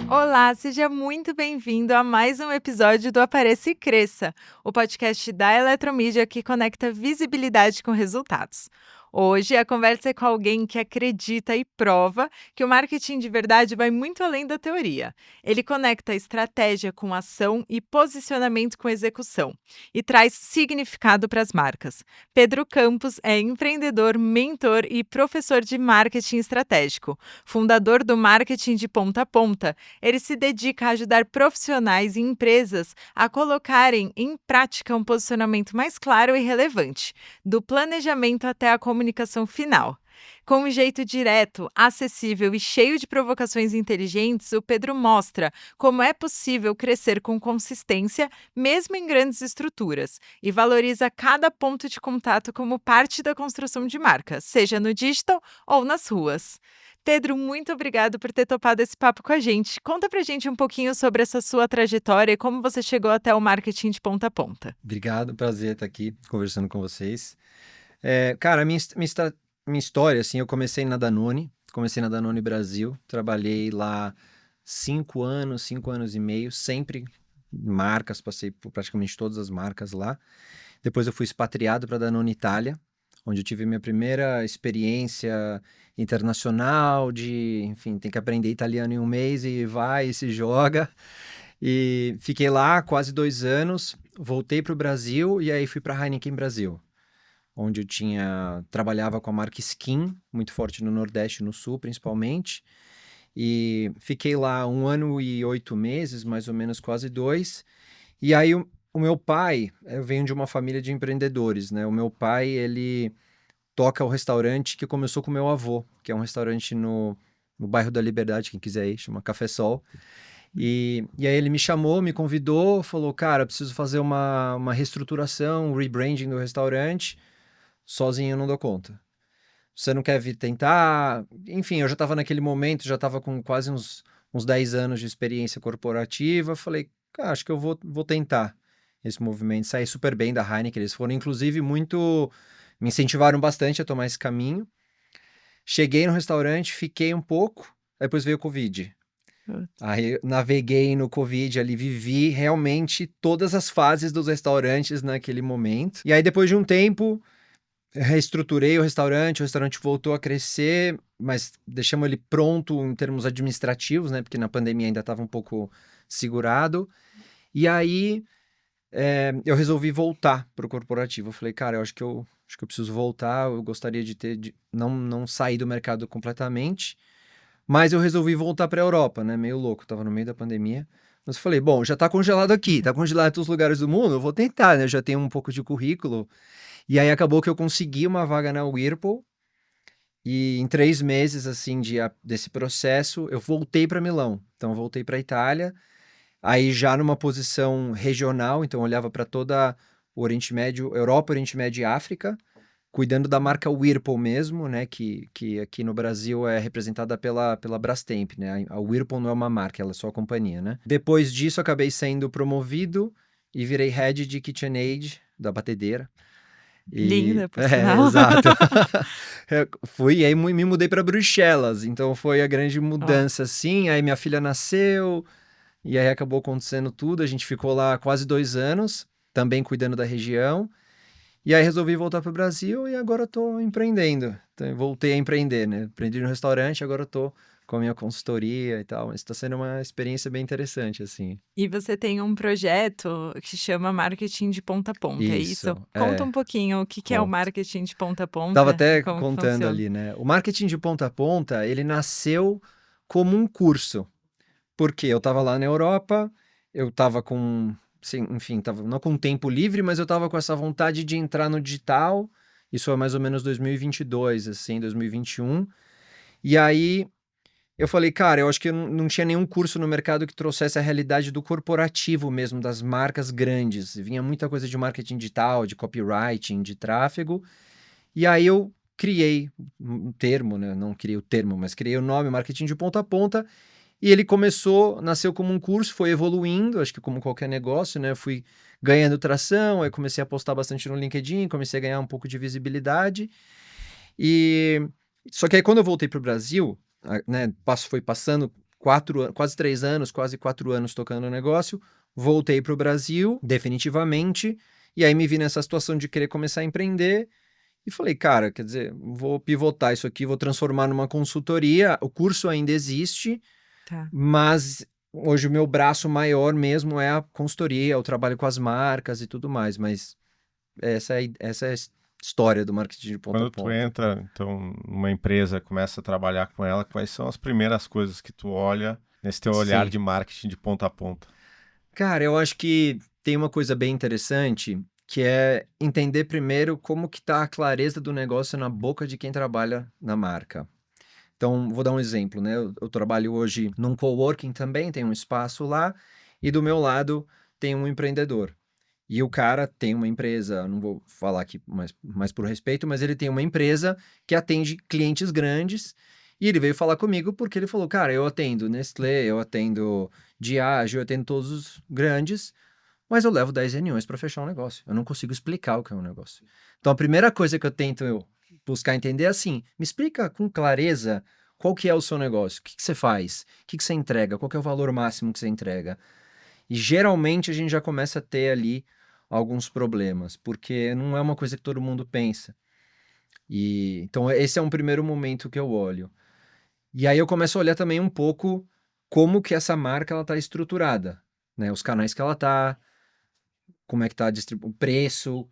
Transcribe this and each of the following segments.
Olá, seja muito bem-vindo a mais um episódio do Apareça e Cresça, o podcast da Eletromídia que conecta visibilidade com resultados. Hoje a conversa é com alguém que acredita e prova que o marketing de verdade vai muito além da teoria. Ele conecta estratégia com ação e posicionamento com execução e traz significado para as marcas. Pedro Campos é empreendedor, mentor e professor de marketing estratégico, fundador do Marketing de Ponta a Ponta. Ele se dedica a ajudar profissionais e empresas a colocarem em prática um posicionamento mais claro e relevante, do planejamento até a comunicação final. Com um jeito direto, acessível e cheio de provocações inteligentes, o Pedro mostra como é possível crescer com consistência, mesmo em grandes estruturas, e valoriza cada ponto de contato como parte da construção de marca, seja no digital ou nas ruas. Pedro, muito obrigado por ter topado esse papo com a gente. Conta pra gente um pouquinho sobre essa sua trajetória e como você chegou até o marketing de ponta a ponta. Obrigado, prazer estar aqui conversando com vocês. Cara, minha história, assim, eu comecei na Danone Brasil, trabalhei lá 5 anos e meio, sempre em marcas, passei por praticamente todas as marcas lá. Depois eu fui expatriado para Danone Itália, onde eu tive minha primeira experiência internacional enfim, tem que aprender italiano em um mês e vai e se joga. E fiquei lá quase 2 anos, voltei para o Brasil e aí fui para a Heineken Brasil, onde trabalhava com a marca Skin, muito forte no Nordeste e no Sul, principalmente. E fiquei lá 1 ano e 8 meses, mais ou menos, quase 2. E aí o meu pai, eu venho de uma família de empreendedores, né? O meu pai, ele toca o restaurante que começou com o meu avô, que é um restaurante no bairro da Liberdade, quem quiser ir, chama Café Sol. E aí ele me chamou, me convidou, falou, cara, preciso fazer uma reestruturação, um rebranding do restaurante, sozinho eu não dou conta. Você não quer vir tentar? Enfim, eu já estava naquele momento, já estava com quase uns 10 anos de experiência corporativa, falei, cara, acho que eu vou tentar esse movimento, saí super bem da Heineken, eles foram inclusive me incentivaram bastante a tomar esse caminho. Cheguei no restaurante, fiquei um pouco, depois veio o Covid. Aí eu naveguei no Covid ali, vivi realmente todas as fases dos restaurantes naquele momento. E aí depois de um tempo, reestruturei o restaurante voltou a crescer, mas deixamos ele pronto em termos administrativos, né? Porque na pandemia ainda estava um pouco segurado. E aí eu resolvi voltar para o corporativo. Eu falei, cara, eu acho que eu preciso voltar, eu gostaria não sair do mercado completamente. Mas eu resolvi voltar para a Europa, né? Meio louco, tava no meio da pandemia. Mas eu falei, bom, já tá congelado aqui, tá congelado em todos os lugares do mundo, eu vou tentar, né? Eu já tenho um pouco de currículo. E aí acabou que eu consegui uma vaga na Whirlpool. E em 3 meses, assim, desse processo, eu voltei para Milão. Então, eu voltei para Itália. Aí já numa posição regional, então eu olhava para toda o Oriente Médio, Europa, Oriente Médio e África, cuidando da marca Whirlpool mesmo, né, que aqui no Brasil é representada pela Brastemp, né, a Whirlpool não é uma marca, ela é só a companhia, né. Depois disso, acabei sendo promovido e virei Head de KitchenAid, da batedeira. Linda, por sinal. Exato. E aí me mudei para Bruxelas, então foi a grande Ó, mudança, assim, aí minha filha nasceu, e aí acabou acontecendo tudo, a gente ficou lá quase 2 anos, também cuidando da região, e aí resolvi voltar para o Brasil e agora eu tô empreendendo. Então, eu voltei a empreender, né? Aprendi no restaurante, agora eu tô com a minha consultoria e tal. Mas está sendo uma experiência bem interessante, assim. e você tem um projeto que chama Marketing de Ponta a Ponta, é Isso, isso? Conta um pouquinho o que é o conto. marketing de ponta a Tava ponta e até como que contando funciona. ali, né? O marketing de ponta a ponta, ele nasceu como um curso. Porque eu tava lá na Europa, eu tava com, sim, enfim, tava não com tempo livre, mas eu tava com essa vontade de entrar no digital. Isso foi mais ou menos 2022, assim, 2021. E aí eu falei, cara, eu acho que eu não tinha nenhum curso no mercado que trouxesse a realidade do corporativo mesmo, das marcas grandes. Vinha muita coisa de marketing digital, de copywriting, de tráfego. E aí eu criei um termo, né? Não criei o termo, mas criei o nome Marketing de Ponta a Ponta. E ele nasceu como um curso, foi evoluindo, acho que como qualquer negócio, né? Eu fui ganhando tração, aí comecei a postar bastante no LinkedIn, comecei a ganhar um pouco de visibilidade. E só que aí quando eu voltei para o Brasil, né, foi passando quase 3 anos, quase 4 anos tocando o negócio, voltei para o Brasil, definitivamente, e aí me vi nessa situação de querer começar a empreender, e falei, cara, quer dizer, vou pivotar isso aqui, vou transformar numa consultoria, o curso ainda existe, Tá. mas hoje o meu braço maior mesmo é a consultoria, o trabalho com as marcas e tudo mais, mas essa é a história do marketing de ponta a Quando tu ponta. entra, então, numa empresa, começa a trabalhar com ela, quais são as primeiras coisas que tu olha nesse teu olhar Sim. de marketing de ponta a ponta? Cara, eu acho que tem uma coisa bem interessante, que é entender primeiro como que tá a clareza do negócio na boca de quem trabalha na marca. Então, vou dar um exemplo, né? Eu trabalho hoje num coworking também, tem um espaço lá, e do meu lado tem um empreendedor. E o cara tem uma empresa, não vou falar aqui mais por respeito, mas ele tem uma empresa que atende clientes grandes. E ele veio falar comigo porque ele falou: Cara, eu atendo Nestlé, eu atendo Diageo, eu atendo todos os grandes, mas eu levo 10 reuniões para fechar um negócio. Eu não consigo explicar o que é um negócio. Então a primeira coisa que eu tento buscar entender é assim: me explica com clareza qual que é o seu negócio, o que que você faz, o que que você entrega, qual que é o valor máximo que você entrega. E geralmente a gente já começa a ter ali alguns problemas, porque não é uma coisa que todo mundo pensa. E então esse é um primeiro momento que eu olho. E aí eu começo a olhar também um pouco como que essa marca ela tá estruturada, né? Os canais que ela tá, como é que tá o preço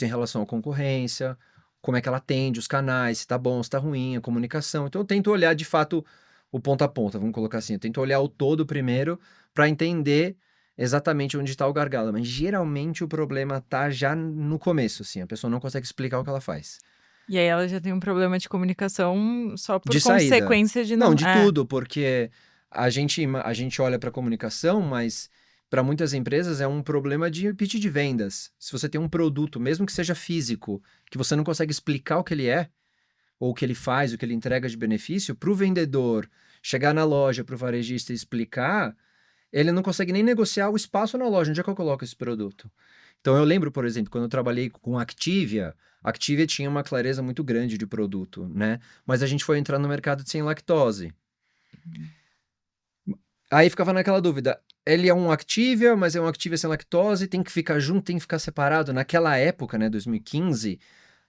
em relação à concorrência, como é que ela atende os canais, se tá bom, se tá ruim, a comunicação. Então eu tento olhar de fato o ponto a ponta, vamos colocar assim, eu tento olhar o todo primeiro para entender exatamente onde está o gargalo, mas geralmente o problema tá já no começo, assim, a pessoa não consegue explicar o que ela faz. E aí ela já tem um problema de comunicação só por De saída. consequência de Não, não de tudo, porque a gente olha para comunicação, mas para muitas empresas é um problema de pitch de vendas. Se você tem um produto, mesmo que seja físico, que você não consegue explicar o que ele é, ou o que ele faz, o que ele entrega de benefício, para o vendedor chegar na loja, para o varejista e explicar, ele não consegue nem negociar o espaço na loja, onde é que eu coloco esse produto. Então eu lembro, por exemplo, quando eu trabalhei com a Activia tinha uma clareza muito grande de produto, né? Mas a gente foi entrar no mercado de sem lactose. Aí ficava naquela dúvida, ele é um Activia, mas é um Activia sem lactose, tem que ficar junto, tem que ficar separado. Naquela época, né, 2015,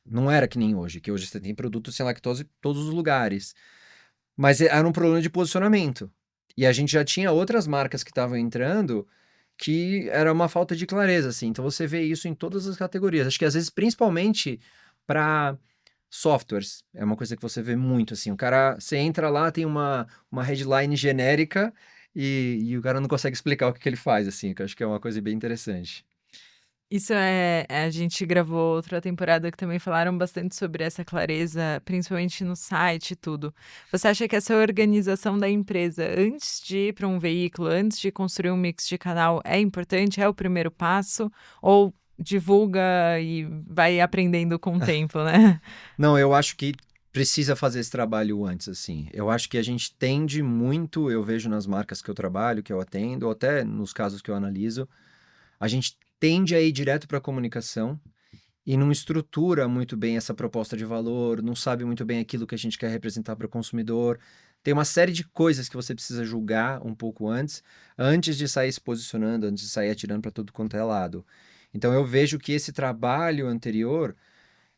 não era que nem hoje, que hoje você tem produto sem lactose em todos os lugares. Mas era um problema de posicionamento. E a gente já tinha outras marcas que estavam entrando que era uma falta de clareza, assim. Então você vê isso em todas as categorias. Acho que às vezes, principalmente para softwares, é uma coisa que você vê muito, assim. O cara, você entra lá, tem uma headline genérica e o cara não consegue explicar o que ele faz, assim, que eu acho que é uma coisa bem interessante. Isso a gente gravou outra temporada que também falaram bastante sobre essa clareza, principalmente no site e tudo. Você acha que essa organização da empresa antes de ir para um veículo, antes de construir um mix de canal é importante, é o primeiro passo? Ou divulga e vai aprendendo com o tempo, né? Não, eu acho que precisa fazer esse trabalho antes, assim. Eu acho que a gente tende muito, eu vejo nas marcas que eu trabalho, que eu atendo, ou até nos casos que eu analiso, a gente tende a ir direto para a comunicação e não estrutura muito bem essa proposta de valor, não sabe muito bem aquilo que a gente quer representar para o consumidor. Tem uma série de coisas que você precisa julgar um pouco antes de sair se posicionando, antes de sair atirando para tudo quanto é lado. Então eu vejo que esse trabalho anterior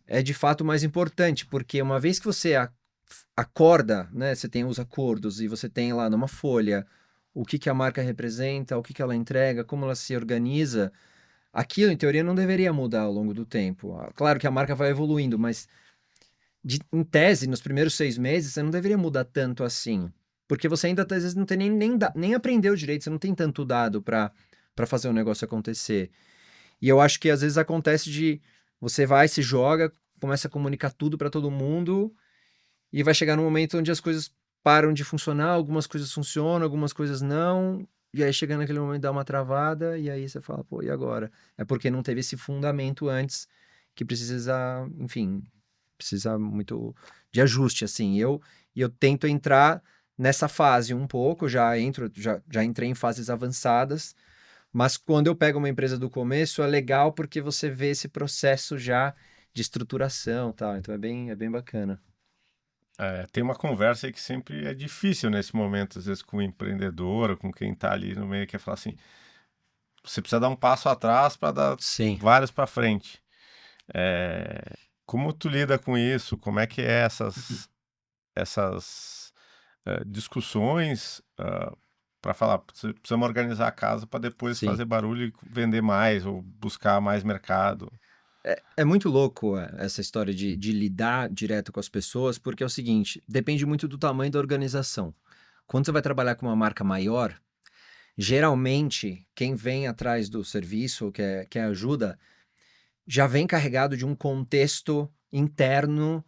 é de fato mais importante, porque uma vez que você acorda, né, você tem os acordos e você tem lá numa folha o que que a marca representa, o que que ela entrega, como ela se organiza, aquilo em teoria não deveria mudar ao longo do tempo. Claro que a marca vai evoluindo, mas em tese, nos primeiros 6 meses, você não deveria mudar tanto assim, porque você ainda às vezes não tem nem aprendeu direito, você não tem tanto dado para fazer o negócio acontecer. E eu acho que às vezes acontece de você vai, se joga, começa a comunicar tudo para todo mundo e vai chegar num momento onde as coisas param de funcionar, algumas coisas funcionam, algumas coisas não, e aí chega naquele momento dá uma travada e aí você fala, pô, e agora? É porque não teve esse fundamento antes que precisa, enfim, precisa muito de ajuste, assim. E eu tento entrar nessa fase um pouco, já entrei em fases avançadas, mas quando eu pego uma empresa do começo, é legal porque você vê esse processo já de estruturação, tal. Então é bem bacana. Tem uma conversa aí que sempre é difícil nesse momento, às vezes com o empreendedor, ou com quem está ali no meio, que é falar assim, você precisa dar um passo atrás para dar Sim. vários para frente. Como tu lida com isso? Como é que é essas discussões para falar, precisamos organizar a casa para depois Sim. fazer barulho e vender mais ou buscar mais mercado? É muito louco essa história de lidar direto com as pessoas, porque é o seguinte, depende muito do tamanho da organização. Quando você vai trabalhar com uma marca maior, geralmente quem vem atrás do serviço, quer ajuda, já vem carregado de um contexto interno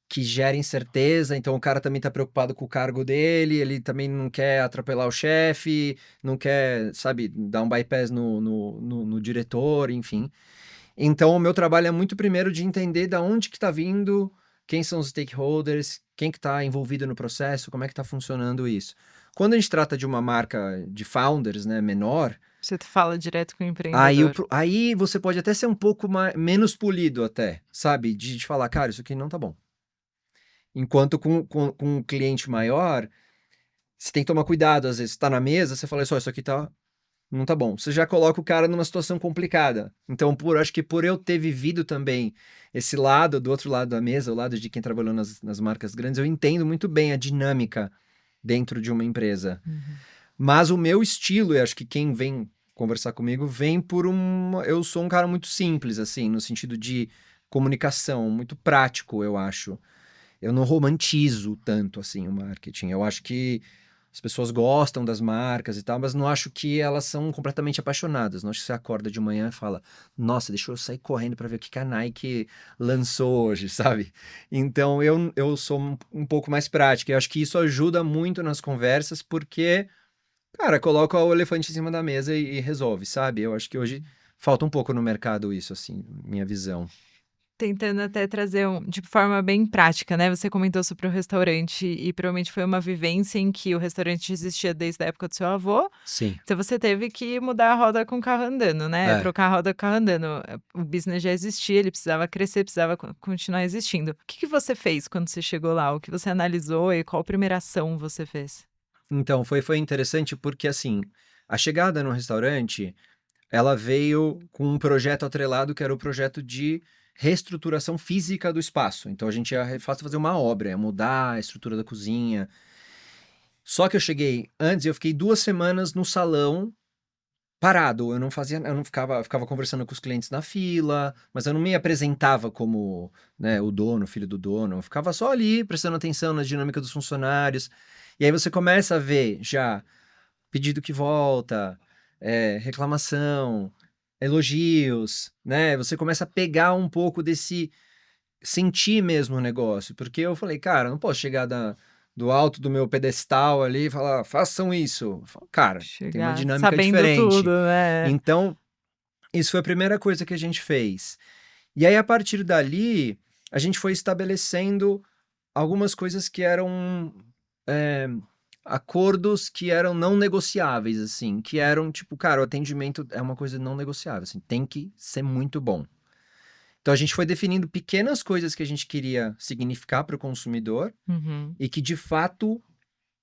que gera incerteza, então o cara também tá preocupado com o cargo dele, ele também não quer atropelar o chefe, não quer, sabe, dar um bypass no diretor, enfim. Então o meu trabalho é muito primeiro de entender da onde que tá vindo, quem são os stakeholders, quem que tá envolvido no processo, como é que tá funcionando isso. Quando a gente trata de uma marca de founders, né, menor, Você fala direto com o empreendedor. aí você pode até ser um pouco menos polido até, sabe? De falar, cara, isso aqui não tá bom. Enquanto com um cliente maior, você tem que tomar cuidado, às vezes tá na mesa, você fala, só, isso aqui não tá bom. Você já coloca o cara numa situação complicada. Então, acho que por eu ter vivido também esse lado, do outro lado da mesa, o lado de quem trabalhou nas marcas grandes, eu entendo muito bem a dinâmica dentro de uma empresa. Mas o meu estilo, e acho que quem vem conversar comigo, vem por eu sou um cara muito simples, assim, no sentido de comunicação, muito prático, eu acho. Eu não romantizo tanto, assim, o marketing. Eu acho que as pessoas gostam das marcas e tal, mas não acho que elas são completamente apaixonadas. Não acho que você acorda de manhã e fala, nossa, deixa eu sair correndo para ver o que a Nike lançou hoje, sabe? Então, eu sou um pouco mais prático. Eu acho que isso ajuda muito nas conversas, porque, cara, coloca o elefante em cima da mesa e resolve, sabe? Eu acho que hoje falta um pouco no mercado isso, assim, minha visão. Tentando até trazer de forma bem prática, né, você comentou sobre o restaurante e provavelmente foi uma vivência em que o restaurante existia desde a época do seu avô, Sim. então você teve que mudar a roda com o carro andando, né, É. trocar a roda com o carro andando. O business já existia, ele precisava crescer, precisava continuar existindo. O que você fez quando você chegou lá? O que você analisou e qual primeira ação você fez? Então, foi interessante porque, assim, a chegada no restaurante, ela veio com um projeto atrelado, que era o projeto de reestruturação física do espaço. Então, a gente ia fazer uma obra, ia mudar a estrutura da cozinha. Só que eu cheguei antes e eu fiquei 2 semanas no salão parado. Eu não ficava conversando com os clientes na fila, mas eu não me apresentava como, né, o dono, filho do dono. Eu ficava só ali, prestando atenção na dinâmica dos funcionários. E aí você começa a ver já pedido que volta, reclamação, elogios, né? Você começa a pegar um pouco desse sentir mesmo o negócio, porque eu falei, cara, eu não posso chegar do alto do meu pedestal ali e falar, façam isso. Eu falo, cara, tem uma Chegar dinâmica sabendo diferente. tudo, né. Então, isso foi a primeira coisa que a gente fez. E aí, a partir dali, a gente foi estabelecendo algumas coisas que eram acordos que eram não negociáveis, assim, que eram tipo, cara, o atendimento é uma coisa não negociável, assim, tem que ser muito bom. Então a gente foi definindo pequenas coisas que a gente queria significar para o consumidor Uhum. e que de fato,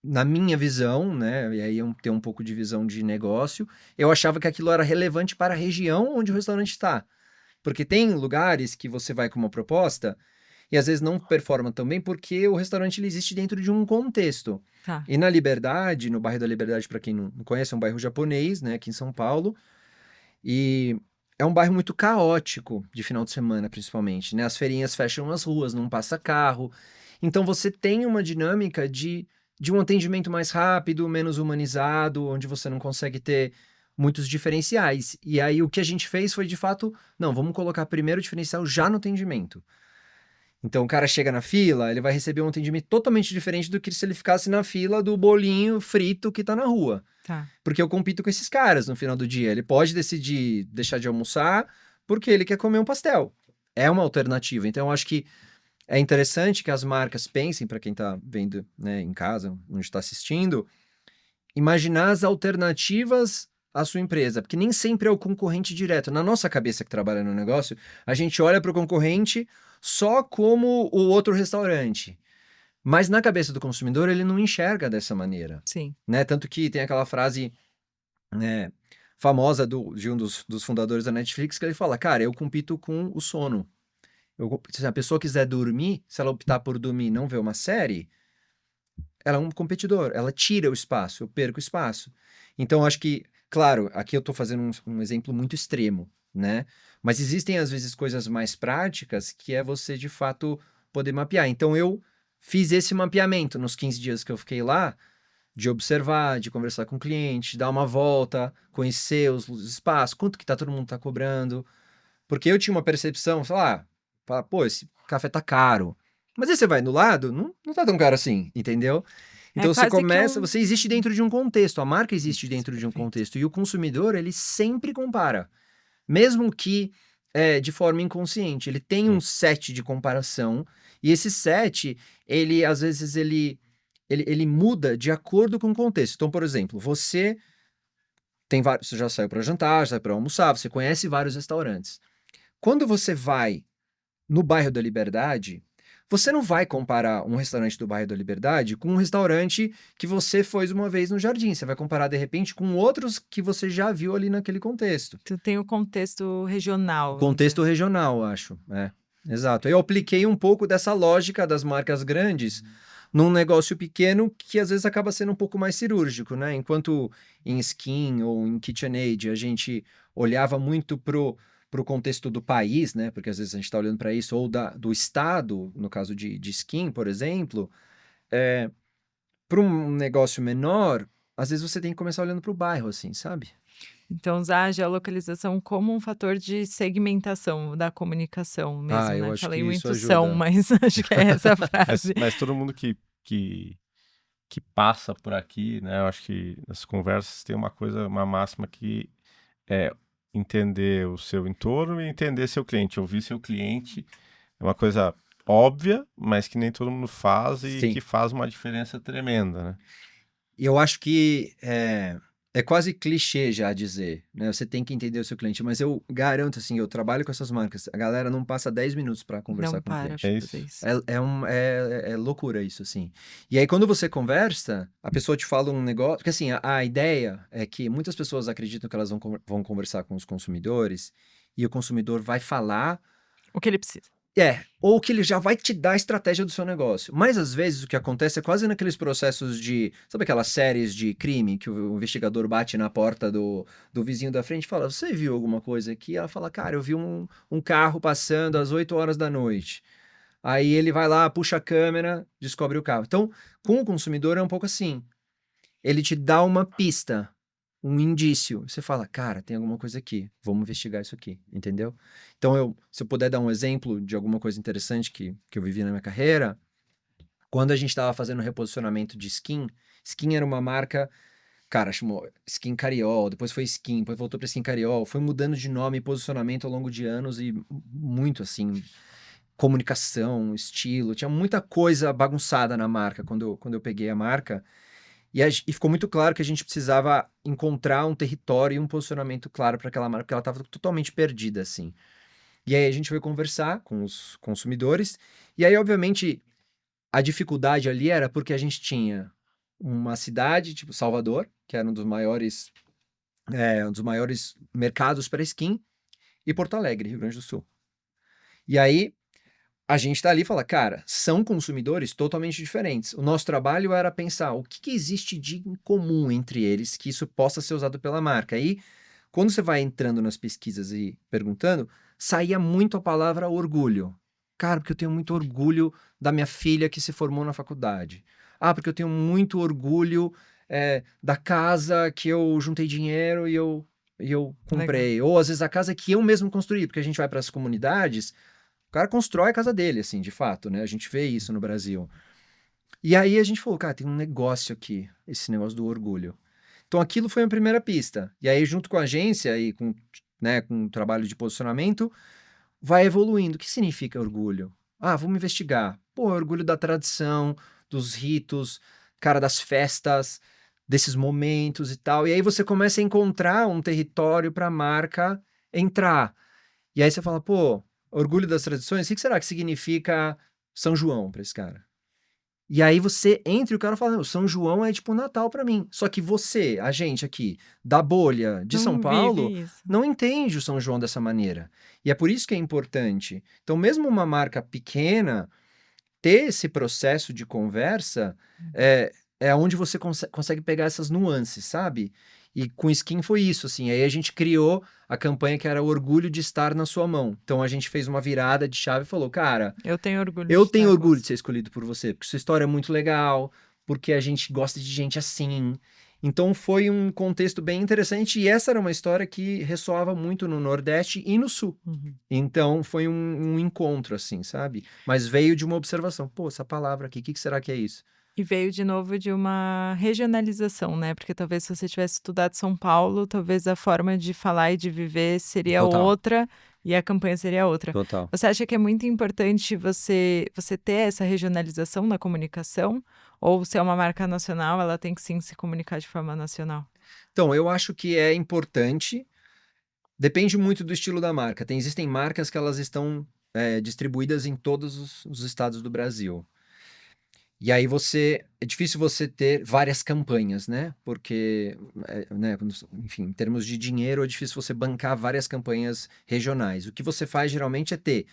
na minha visão, né, e aí eu tenho um pouco de visão de negócio, eu achava que aquilo era relevante para a região onde o restaurante está. Porque tem lugares que você vai com uma proposta e às vezes não performa tão bem porque o restaurante ele existe dentro de um contexto. Tá. E na Liberdade, no bairro da Liberdade, para quem não conhece, é um bairro japonês, né, aqui em São Paulo. E é um bairro muito caótico de final de semana, principalmente, né? As feirinhas fecham as ruas, não passa carro. Então você tem uma dinâmica de um atendimento mais rápido, menos humanizado, onde você não consegue ter muitos diferenciais. E aí o que a gente fez foi, de fato, não, vamos colocar primeiro o diferencial já no atendimento. Então o cara chega na fila, ele vai receber um atendimento totalmente diferente do que se ele ficasse na fila do bolinho frito que tá na rua. Tá. Porque eu compito com esses caras no final do dia. Ele pode decidir deixar de almoçar porque ele quer comer um pastel. É uma alternativa. Então eu acho que é interessante que as marcas pensem, para quem tá vendo, né, em casa, onde está assistindo, imaginar as alternativas à sua empresa, porque nem sempre é o concorrente direto. Na nossa cabeça que trabalha no negócio, a gente olha para o concorrente só como o outro restaurante. Mas na cabeça do consumidor, ele não enxerga dessa maneira, Sim. né? Tanto que tem aquela frase, né, famosa de um dos fundadores da Netflix, que ele fala, cara, eu compito com o sono. Se a pessoa quiser dormir, se ela optar por dormir e não ver uma série, ela é um competidor, ela tira o espaço, eu perco o espaço. Então, eu acho que, claro, aqui eu estou fazendo um exemplo muito extremo, né? Mas existem, às vezes, coisas mais práticas que é você, de fato, poder mapear. Então, eu fiz esse mapeamento nos 15 dias que eu fiquei lá, de observar, de conversar com o cliente, de dar uma volta, conhecer os espaços, quanto que todo mundo tá cobrando. Porque eu tinha uma percepção, sei lá, fala, pô, esse café tá caro. Mas aí você vai no lado, não tá tão caro assim, entendeu? É Então você quase que começa, você existe dentro de um contexto, a marca existe dentro de um Perfeito. contexto, e o consumidor, ele sempre compara. Mesmo que de forma inconsciente, ele tem um set de comparação, e esse set, ele, às vezes, ele muda de acordo com o contexto. Então, por exemplo, você tem vários, você já saiu para jantar, já saiu para almoçar, você conhece vários restaurantes. Quando você vai no bairro da Liberdade, você não vai comparar um restaurante do bairro da Liberdade com um restaurante que você foi uma vez no Jardim. Você vai comparar, de repente, com outros que você já viu ali naquele contexto. Tu tem o contexto regional, vamos dizer Contexto assim. regional, eu acho. Exato. Eu apliquei um pouco dessa lógica das marcas grandes num negócio pequeno que às vezes acaba sendo um pouco mais cirúrgico, né? Enquanto em Skin ou em KitchenAid a gente olhava muito pro contexto do país, né? Porque às vezes a gente está olhando para isso, ou do estado, no caso de Skin, por exemplo, para um negócio menor, às vezes você tem que começar olhando para o bairro, assim, sabe? Então, usar a geolocalização como um fator de segmentação da comunicação mesmo, Eu né? acho que Falei isso muito "são", ajuda. mas acho que é essa a Mas, frase. mas todo mundo que passa por aqui, né? Eu acho que nas conversas tem uma coisa, uma máxima que é entender o seu entorno e entender seu cliente. Ouvir seu cliente é uma coisa óbvia, mas que nem todo mundo faz e Sim. que faz uma diferença tremenda, né? E eu acho que é quase clichê já dizer, né? Você tem que entender o seu cliente, mas eu garanto, assim, eu trabalho com essas marcas, a galera não passa 10 minutos para Não conversar com o para cliente. pra É fazer isso. isso. É loucura isso, assim. E aí, quando você conversa, a pessoa te fala um negócio. Porque, assim, a ideia é que muitas pessoas acreditam que elas vão conversar com os consumidores e o consumidor vai falar. O que ele precisa. Ou que ele já vai te dar a estratégia do seu negócio. Mas às vezes o que acontece é quase naqueles processos de. Sabe aquelas séries de crime que o investigador bate na porta do vizinho da frente e fala: Você viu alguma coisa aqui? Ela fala: Cara, eu vi um carro passando às 8 horas da noite. Aí ele vai lá, puxa a câmera, descobre o carro. Então, com o consumidor é um pouco assim. Ele te dá uma pista, um indício. Você fala, cara, tem alguma coisa aqui, vamos investigar isso aqui, entendeu? Então, se eu puder dar um exemplo de alguma coisa interessante que eu vivi na minha carreira, quando a gente estava fazendo o reposicionamento de Skin era uma marca, cara, chamou Skin Cariol, depois foi Skin, depois voltou para Skin Cariol, foi mudando de nome e posicionamento ao longo de anos e muito assim, comunicação, estilo, tinha muita coisa bagunçada na marca quando eu peguei a marca. E ficou muito claro que a gente precisava encontrar um território e um posicionamento claro para aquela marca, porque ela estava totalmente perdida, assim. E aí a gente foi conversar com os consumidores, e aí, obviamente, a dificuldade ali era porque a gente tinha uma cidade, tipo Salvador, que era um dos maiores mercados para skin, e Porto Alegre, Rio Grande do Sul. E aí, a gente tá ali e fala, cara, são consumidores totalmente diferentes. O nosso trabalho era pensar o que existe de em comum entre eles, que isso possa ser usado pela marca. Aí, quando você vai entrando nas pesquisas e perguntando, saía muito a palavra orgulho. Cara, porque eu tenho muito orgulho da minha filha que se formou na faculdade. Ah, porque eu tenho muito orgulho da casa que eu juntei dinheiro e eu comprei. Ou às vezes a casa que eu mesmo construí, porque a gente vai para as comunidades. O cara constrói a casa dele, assim, de fato, né? A gente vê isso no Brasil. E aí a gente falou, cara, tem um negócio aqui, esse negócio do orgulho. Então aquilo foi a primeira pista. E aí, junto com a agência e com o trabalho de posicionamento, vai evoluindo. O que significa orgulho? Ah, vamos investigar. Pô, orgulho da tradição, dos ritos, cara, das festas, desses momentos e tal. E aí você começa a encontrar um território para a marca entrar. E aí você fala, pô, orgulho das tradições, o que será que significa São João para esse cara? E aí você entra e o cara fala, o São João é tipo Natal pra mim. Só que você, a gente aqui, da bolha de São Não Paulo, vive isso. não entende o São João dessa maneira. E é por isso que é importante. Então, mesmo uma marca pequena, ter esse processo de conversa é onde você consegue pegar essas nuances, sabe? E com Skin foi isso, assim. Aí a gente criou a campanha que era o orgulho de estar na sua mão. Então a gente fez uma virada de chave e falou, cara, Eu tenho orgulho de eu tenho estar com orgulho você. de ser escolhido por você, porque sua história é muito legal, porque a gente gosta de gente assim. Então foi um contexto bem interessante e essa era uma história que ressoava muito no Nordeste e no Sul. Uhum. Então foi um encontro, assim, sabe? Mas veio de uma observação. Pô, essa palavra aqui, o que será que é isso? E veio de novo de uma regionalização, né, porque talvez se você tivesse estudado São Paulo, talvez a forma de falar e de viver seria Total, outra, e a campanha seria outra. total. Você acha que é muito importante você ter essa regionalização na comunicação? Ou se é uma marca nacional, ela tem que sim se comunicar de forma nacional? Então, eu acho que é importante, depende muito do estilo da marca. Existem marcas que elas estão distribuídas em todos os estados do Brasil. E aí é difícil você ter várias campanhas, né? Porque, né, enfim, em termos de dinheiro, é difícil você bancar várias campanhas regionais. O que você faz geralmente é ter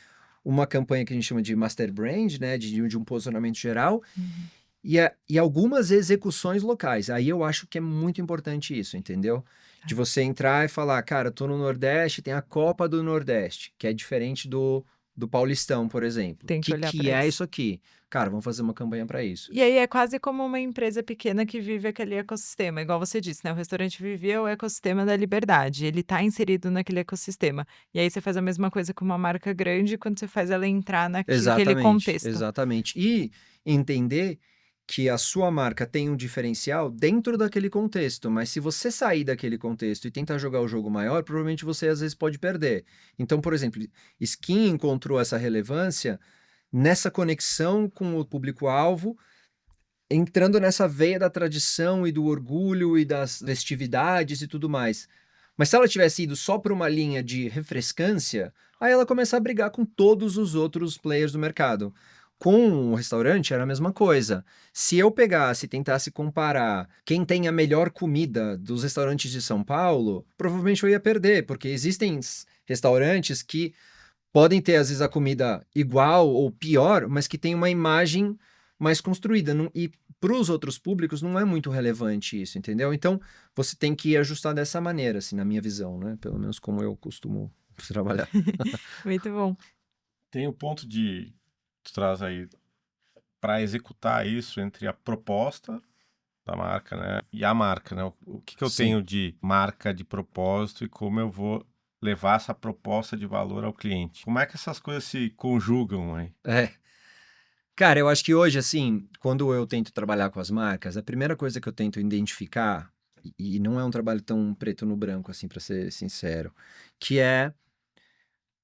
uma campanha que a gente chama de master brand, né? De um posicionamento geral, Uhum. e algumas execuções locais. Aí eu acho que é muito importante isso, entendeu? De você entrar e falar, cara, eu tô no Nordeste, tem a Copa do Nordeste, que é diferente do Paulistão, por exemplo. O Tem que que, olhar que para é isso. isso aqui? Cara, vamos fazer uma campanha para isso. E aí é quase como uma empresa pequena que vive aquele ecossistema, igual você disse, né, o restaurante Vivi é o ecossistema da liberdade, ele está inserido naquele ecossistema. E aí você faz a mesma coisa com uma marca grande quando você faz ela entrar naquele Exatamente, contexto. exatamente. E entender que a sua marca tem um diferencial dentro daquele contexto, mas se você sair daquele contexto e tentar jogar o jogo maior, provavelmente você às vezes pode perder. Então, por exemplo, Skin encontrou essa relevância nessa conexão com o público-alvo, entrando nessa veia da tradição e do orgulho e das festividades e tudo mais. Mas se ela tivesse ido só por uma linha de refrescância, aí ela começa a brigar com todos os outros players do mercado. Com o restaurante era a mesma coisa. Se eu pegasse e tentasse comparar quem tem a melhor comida dos restaurantes de São Paulo, provavelmente eu ia perder, porque existem restaurantes que podem ter, às vezes, a comida igual ou pior, mas que tem uma imagem mais construída. E para os outros públicos não é muito relevante isso, entendeu? Então, você tem que ajustar dessa maneira, assim, na minha visão, né? Pelo menos como eu costumo trabalhar. Muito bom. Tem o ponto de tu traz aí para executar isso entre a proposta da marca, né, e a marca, né? O que eu Sim. tenho de marca, de propósito e como eu vou levar essa proposta de valor ao cliente. Como é que essas coisas se conjugam aí? É. Cara, eu acho que hoje, assim, quando eu tento trabalhar com as marcas, a primeira coisa que eu tento identificar, e não é um trabalho tão preto no branco, assim, para ser sincero, que é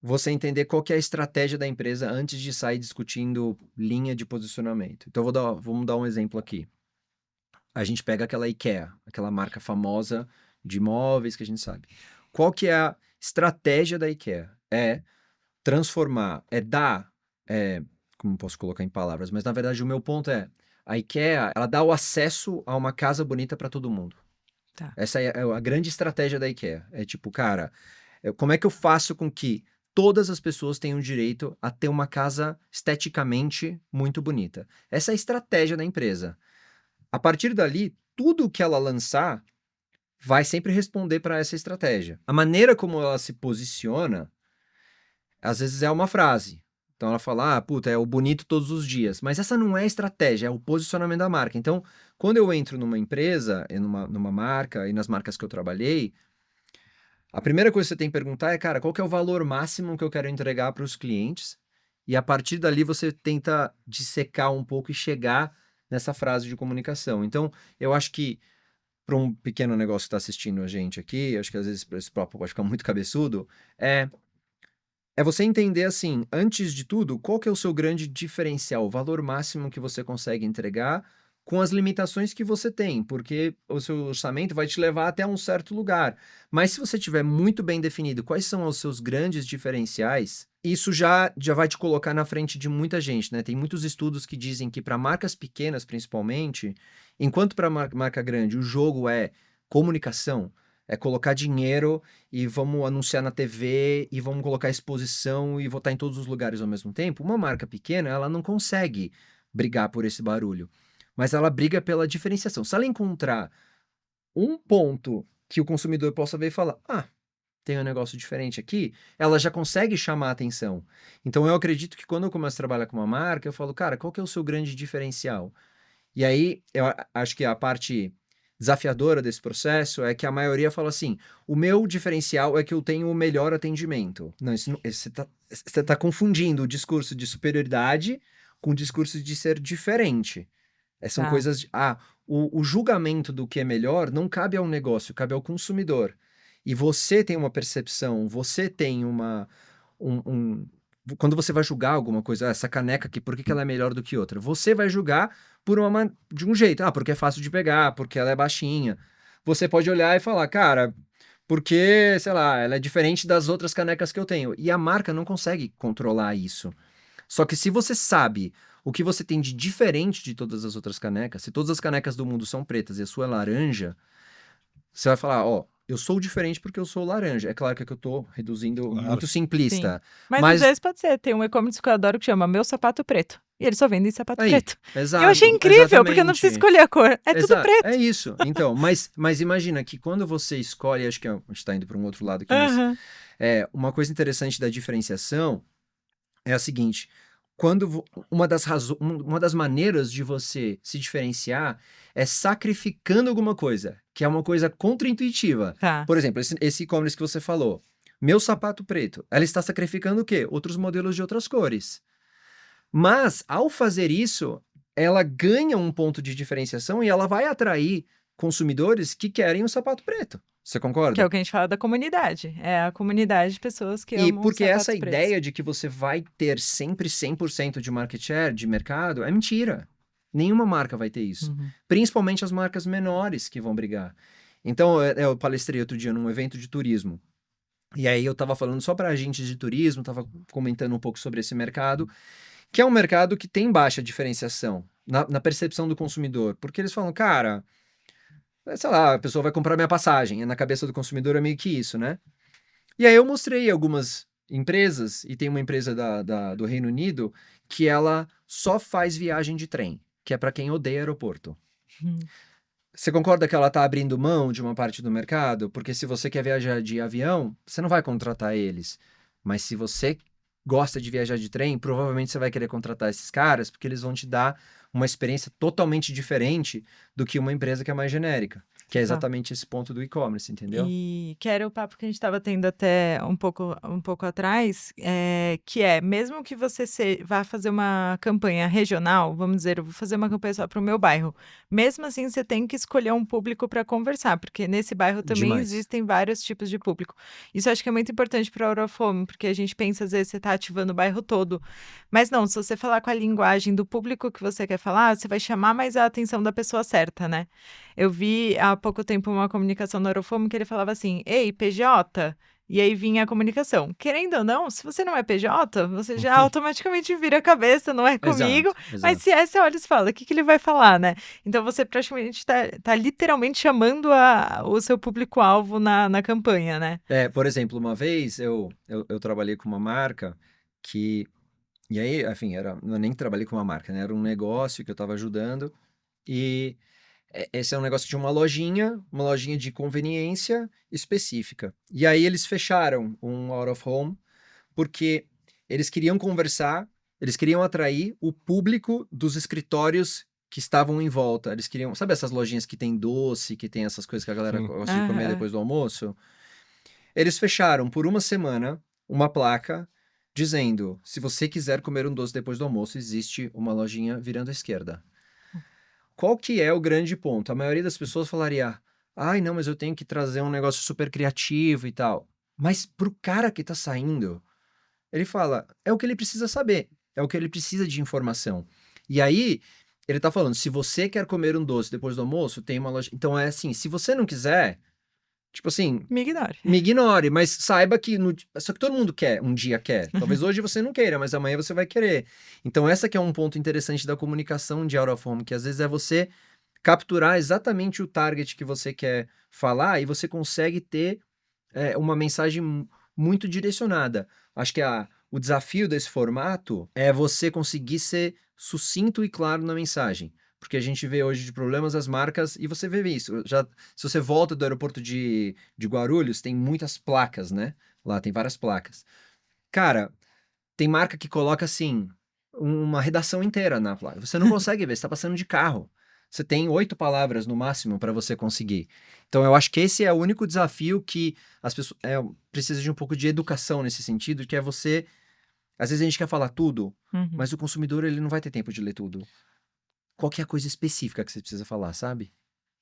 você entender qual que é a estratégia da empresa antes de sair discutindo linha de posicionamento. Então, vamos dar um exemplo aqui. A gente pega aquela IKEA, aquela marca famosa de móveis que a gente sabe. Qual que é a estratégia da IKEA? É transformar, como posso colocar em palavras, mas na verdade o meu ponto é, a IKEA, ela dá o acesso a uma casa bonita para todo mundo. Tá. Essa é a grande estratégia da IKEA. É tipo, cara, como é que eu faço com que todas as pessoas tenham direito a ter uma casa esteticamente muito bonita? Essa é a estratégia da empresa. A partir dali, tudo que ela lançar vai sempre responder para essa estratégia. A maneira como ela se posiciona, às vezes é uma frase. Então ela fala, puta, é o bonito todos os dias. Mas essa não é a estratégia, é o posicionamento da marca. Então, quando eu entro numa empresa, numa marca, e nas marcas que eu trabalhei, a primeira coisa que você tem que perguntar é, cara, qual que é o valor máximo que eu quero entregar para os clientes? E a partir dali você tenta dissecar um pouco e chegar nessa frase de comunicação. Então, eu acho que para um pequeno negócio que está assistindo a gente aqui, acho que às vezes esse papo pode ficar muito cabeçudo, é você entender assim, antes de tudo, qual que é o seu grande diferencial, o valor máximo que você consegue entregar com as limitações que você tem, porque o seu orçamento vai te levar até um certo lugar. Mas se você tiver muito bem definido quais são os seus grandes diferenciais, isso já vai te colocar na frente de muita gente, né? Tem muitos estudos que dizem que para marcas pequenas, principalmente, enquanto para marca grande o jogo é comunicação, é colocar dinheiro e vamos anunciar na TV e vamos colocar exposição e votar em todos os lugares ao mesmo tempo, uma marca pequena, ela não consegue brigar por esse barulho, mas ela briga pela diferenciação. Se ela encontrar um ponto que o consumidor possa ver e falar, tem um negócio diferente aqui, ela já consegue chamar a atenção. Então eu acredito que quando eu começo a trabalhar com uma marca, eu falo, cara, qual que é o seu grande diferencial? E aí, eu acho que a parte desafiadora desse processo é que a maioria fala assim, o meu diferencial é que eu tenho o melhor atendimento. Não, você tá confundindo o discurso de superioridade com o discurso de ser diferente. São Tá. coisas de... o julgamento do que é melhor não cabe ao negócio, cabe ao consumidor. E você tem uma percepção, você tem quando você vai julgar alguma coisa, essa caneca aqui, por que ela é melhor do que outra? Você vai julgar de um jeito. Porque é fácil de pegar, porque ela é baixinha. Você pode olhar e falar, cara, porque, sei lá, ela é diferente das outras canecas que eu tenho. E a marca não consegue controlar isso. Só que se você sabe o que você tem de diferente de todas as outras canecas, se todas as canecas do mundo são pretas e a sua é laranja, você vai falar, eu sou diferente porque eu sou laranja. É claro que eu tô reduzindo Claro. muito simplista. Mas às vezes pode ser, tem um e-commerce que eu adoro que chama Meu Sapato Preto. E eles só vendem sapato Aí, preto. exato, E eu achei incrível, porque eu não preciso exatamente. escolher a cor. É tudo Exato, preto. é isso. Então, mas imagina que quando você escolhe, acho que a gente tá indo para um outro lado aqui, mas Aham. uma coisa interessante da diferenciação é a seguinte, uma das maneiras de você se diferenciar é sacrificando alguma coisa, que é uma coisa contraintuitiva. Tá. Por exemplo, esse e-commerce que você falou, Meu Sapato Preto, ela está sacrificando o quê? Outros modelos de outras cores. Mas, ao fazer isso, ela ganha um ponto de diferenciação e ela vai atrair consumidores que querem o sapato preto. Você Que é concorda? o que a gente fala da comunidade. É a comunidade de pessoas que E amam porque sapatos essa pretos. ideia de que você vai ter sempre 100% de market share, de mercado, é mentira. Nenhuma marca vai ter isso. Uhum. Principalmente as marcas menores que vão brigar. Então, eu palestrei outro dia num evento de turismo. E aí eu tava falando só para agentes de turismo, tava comentando um pouco sobre esse mercado, que é um mercado que tem baixa diferenciação na percepção do consumidor. Porque eles falam, cara, sei lá, a pessoa vai comprar minha passagem. Na cabeça do consumidor é meio que isso, né? E aí eu mostrei algumas empresas, e tem uma empresa do Reino Unido, que ela só faz viagem de trem, que é para quem odeia aeroporto. Hum. Você concorda que ela está abrindo mão de uma parte do mercado? Porque se você quer viajar de avião, você não vai contratar eles. Mas se você gosta de viajar de trem, provavelmente você vai querer contratar esses caras, porque eles vão te dar uma experiência totalmente diferente do que uma empresa que é mais genérica. Que é exatamente esse ponto do e-commerce, entendeu? E que era o papo que a gente estava tendo até um pouco atrás, que é, mesmo que você vá fazer uma campanha regional, vamos dizer, eu vou fazer uma campanha só para o meu bairro, mesmo assim você tem que escolher um público para conversar, porque nesse bairro também Demais. existem vários tipos de público. Isso eu acho que é muito importante para a Orofome, porque a gente pensa, às vezes, você está ativando o bairro todo, mas não, se você falar com a linguagem do público que você quer falar, você vai chamar mais a atenção da pessoa certa, né? Eu vi há pouco tempo uma comunicação no Orofome que ele falava assim, ei, PJ, e aí vinha a comunicação. Querendo ou não, se você não é PJ, você já automaticamente vira a cabeça, não é comigo, Exato. mas se é, você olha e fala, o que ele vai falar, né? Então você praticamente tá literalmente chamando o seu público-alvo na campanha, né? Por exemplo, uma vez eu trabalhei com uma marca que... E aí, enfim, eu nem trabalhei com uma marca, né? Era um negócio que eu estava ajudando e esse é um negócio de uma lojinha de conveniência específica. E aí eles fecharam um out of home porque eles queriam conversar, eles queriam atrair o público dos escritórios que estavam em volta. Eles queriam, sabe essas lojinhas que tem doce, que tem essas coisas que a galera Sim. gosta de comer Aham. depois do almoço? Eles fecharam por uma semana uma placa dizendo: se você quiser comer um doce depois do almoço, existe uma lojinha virando à esquerda. Qual que é o grande ponto? A maioria das pessoas falaria: ai, não, mas eu tenho que trazer um negócio super criativo e tal. Mas pro cara que tá saindo, ele fala: é o que ele precisa saber, é o que ele precisa de informação. E aí, ele tá falando, se você quer comer um doce depois do almoço, tem uma loja. Então é assim, se você não quiser, tipo assim, Me ignore. me ignore, mas saiba que só que todo mundo quer, um dia quer. Talvez hoje você não queira, mas amanhã você vai querer. Então essa que é um ponto interessante da comunicação de out of home, que às vezes é você capturar exatamente o target que você quer falar e você consegue ter uma mensagem muito direcionada. Acho que o desafio desse formato é você conseguir ser sucinto e claro na mensagem. Porque a gente vê hoje de problemas as marcas, e você vê isso. Se você volta do aeroporto de Guarulhos, tem muitas placas, né? Lá tem várias placas. Cara, tem marca que coloca assim, uma redação inteira na placa. Você não consegue ver, você está passando de carro. Você tem 8 palavras no máximo para você conseguir. Então eu acho que esse é o único desafio que as pessoas precisa de um pouco de educação nesse sentido, que é você. Às vezes a gente quer falar tudo, mas o consumidor ele não vai ter tempo de ler tudo. Qual que é a coisa específica que você precisa falar, sabe?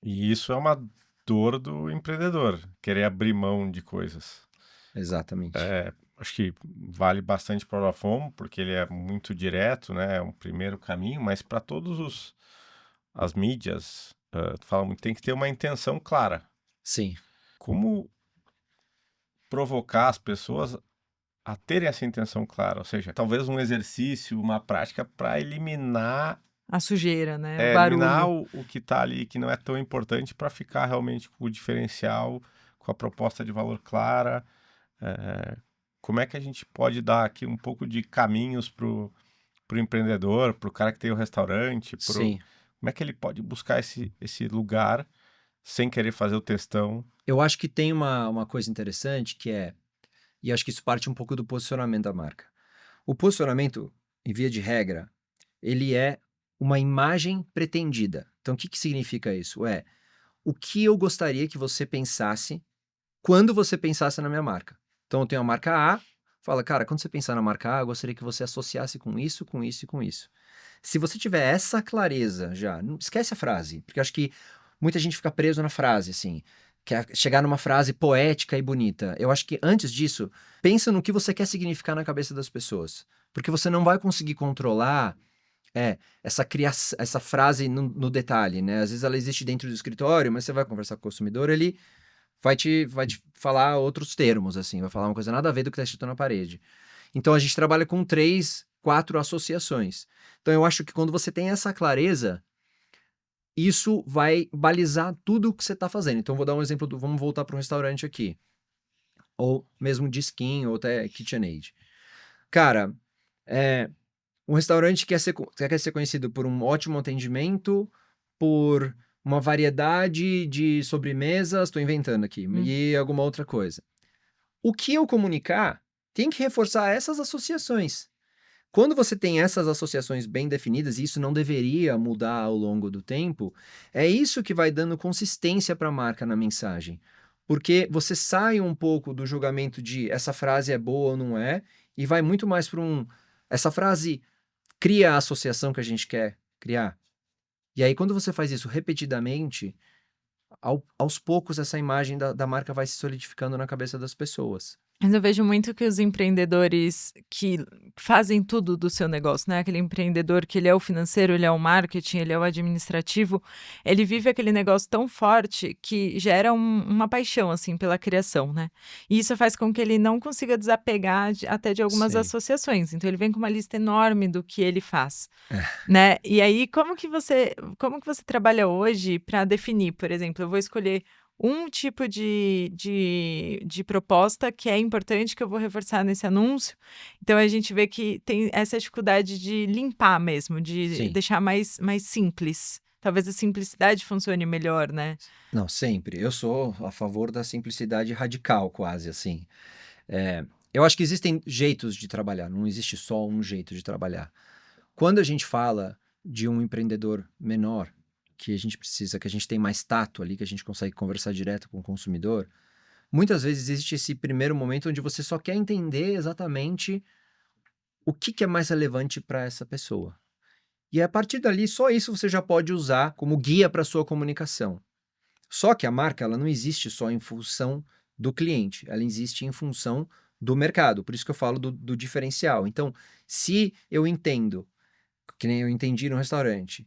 E isso é uma dor do empreendedor, querer abrir mão de coisas. Exatamente. Acho que vale bastante para o Vodafone, porque ele é muito direto, né? É um primeiro caminho, mas para todos as mídias, falam muito, tem que ter uma intenção clara. Sim. Como provocar as pessoas a terem essa intenção clara? Ou seja, talvez um exercício, uma prática para eliminar A sujeira, né? O eliminar barulho. o que está ali, que não é tão importante, para ficar realmente com o diferencial, com a proposta de valor clara. Como é que a gente pode dar aqui um pouco de caminhos para o empreendedor, para o cara que tem o restaurante, Sim. como é que ele pode buscar esse lugar sem querer fazer o textão? Eu acho que tem uma coisa interessante que e acho que isso parte um pouco do posicionamento da marca. O posicionamento, em via de regra, ele é uma imagem pretendida. Então, o que que significa isso? O que eu gostaria que você pensasse quando você pensasse na minha marca. Então, eu tenho a marca A, fala, cara, quando você pensar na marca A, eu gostaria que você associasse com isso, com isso e com isso. Se você tiver essa clareza já, não esquece a frase, porque eu acho que muita gente fica preso na frase, assim, quer chegar numa frase poética e bonita. Eu acho que antes disso, pensa no que você quer significar na cabeça das pessoas, porque você não vai conseguir controlar essa frase no detalhe, né? Às vezes ela existe dentro do escritório, mas você vai conversar com o consumidor, ele vai te falar outros termos, assim, vai falar uma coisa nada a ver do que está escrito na parede. Então a gente trabalha com 3, 4 associações. Então eu acho que quando você tem essa clareza, isso vai balizar tudo o que você está fazendo. Então vou dar um exemplo vamos voltar para um restaurante aqui. Ou mesmo Disquinho, ou até KitchenAid. Cara, um restaurante quer ser conhecido por um ótimo atendimento, por uma variedade de sobremesas, estou inventando aqui, e alguma outra coisa. O que eu comunicar tem que reforçar essas associações. Quando você tem essas associações bem definidas, e isso não deveria mudar ao longo do tempo, é isso que vai dando consistência para a marca na mensagem. Porque você sai um pouco do julgamento de essa frase é boa ou não é, e vai muito mais para essa frase cria a associação que a gente quer criar. E aí, quando você faz isso repetidamente, aos poucos essa imagem da marca vai se solidificando na cabeça das pessoas. Mas eu vejo muito que os empreendedores que fazem tudo do seu negócio, né, aquele empreendedor que ele é o financeiro, ele é o marketing, ele é o administrativo, ele vive aquele negócio tão forte que gera uma paixão, assim, pela criação, né. E isso faz com que ele não consiga desapegar até de algumas Sim. associações, então ele vem com uma lista enorme do que ele faz, É. né. E aí como que você trabalha hoje para definir, por exemplo, eu vou escolher um tipo de proposta que é importante, que eu vou reforçar nesse anúncio. Então a gente vê que tem essa dificuldade de limpar mesmo, de Sim. deixar mais simples. Talvez a simplicidade funcione melhor, né. Não, sempre. Eu sou a favor da simplicidade radical, quase assim. Eu acho que existem jeitos de trabalhar, não existe só um jeito de trabalhar. Quando a gente fala de um empreendedor menor, que a gente tem mais tato ali, que a gente consegue conversar direto com o consumidor, muitas vezes existe esse primeiro momento onde você só quer entender exatamente o que é mais relevante para essa pessoa. E a partir dali, só isso você já pode usar como guia para sua comunicação. Só que a marca, ela não existe só em função do cliente, ela existe em função do mercado. Por isso que eu falo do diferencial. Então, se eu entendo, que nem eu entendi no restaurante,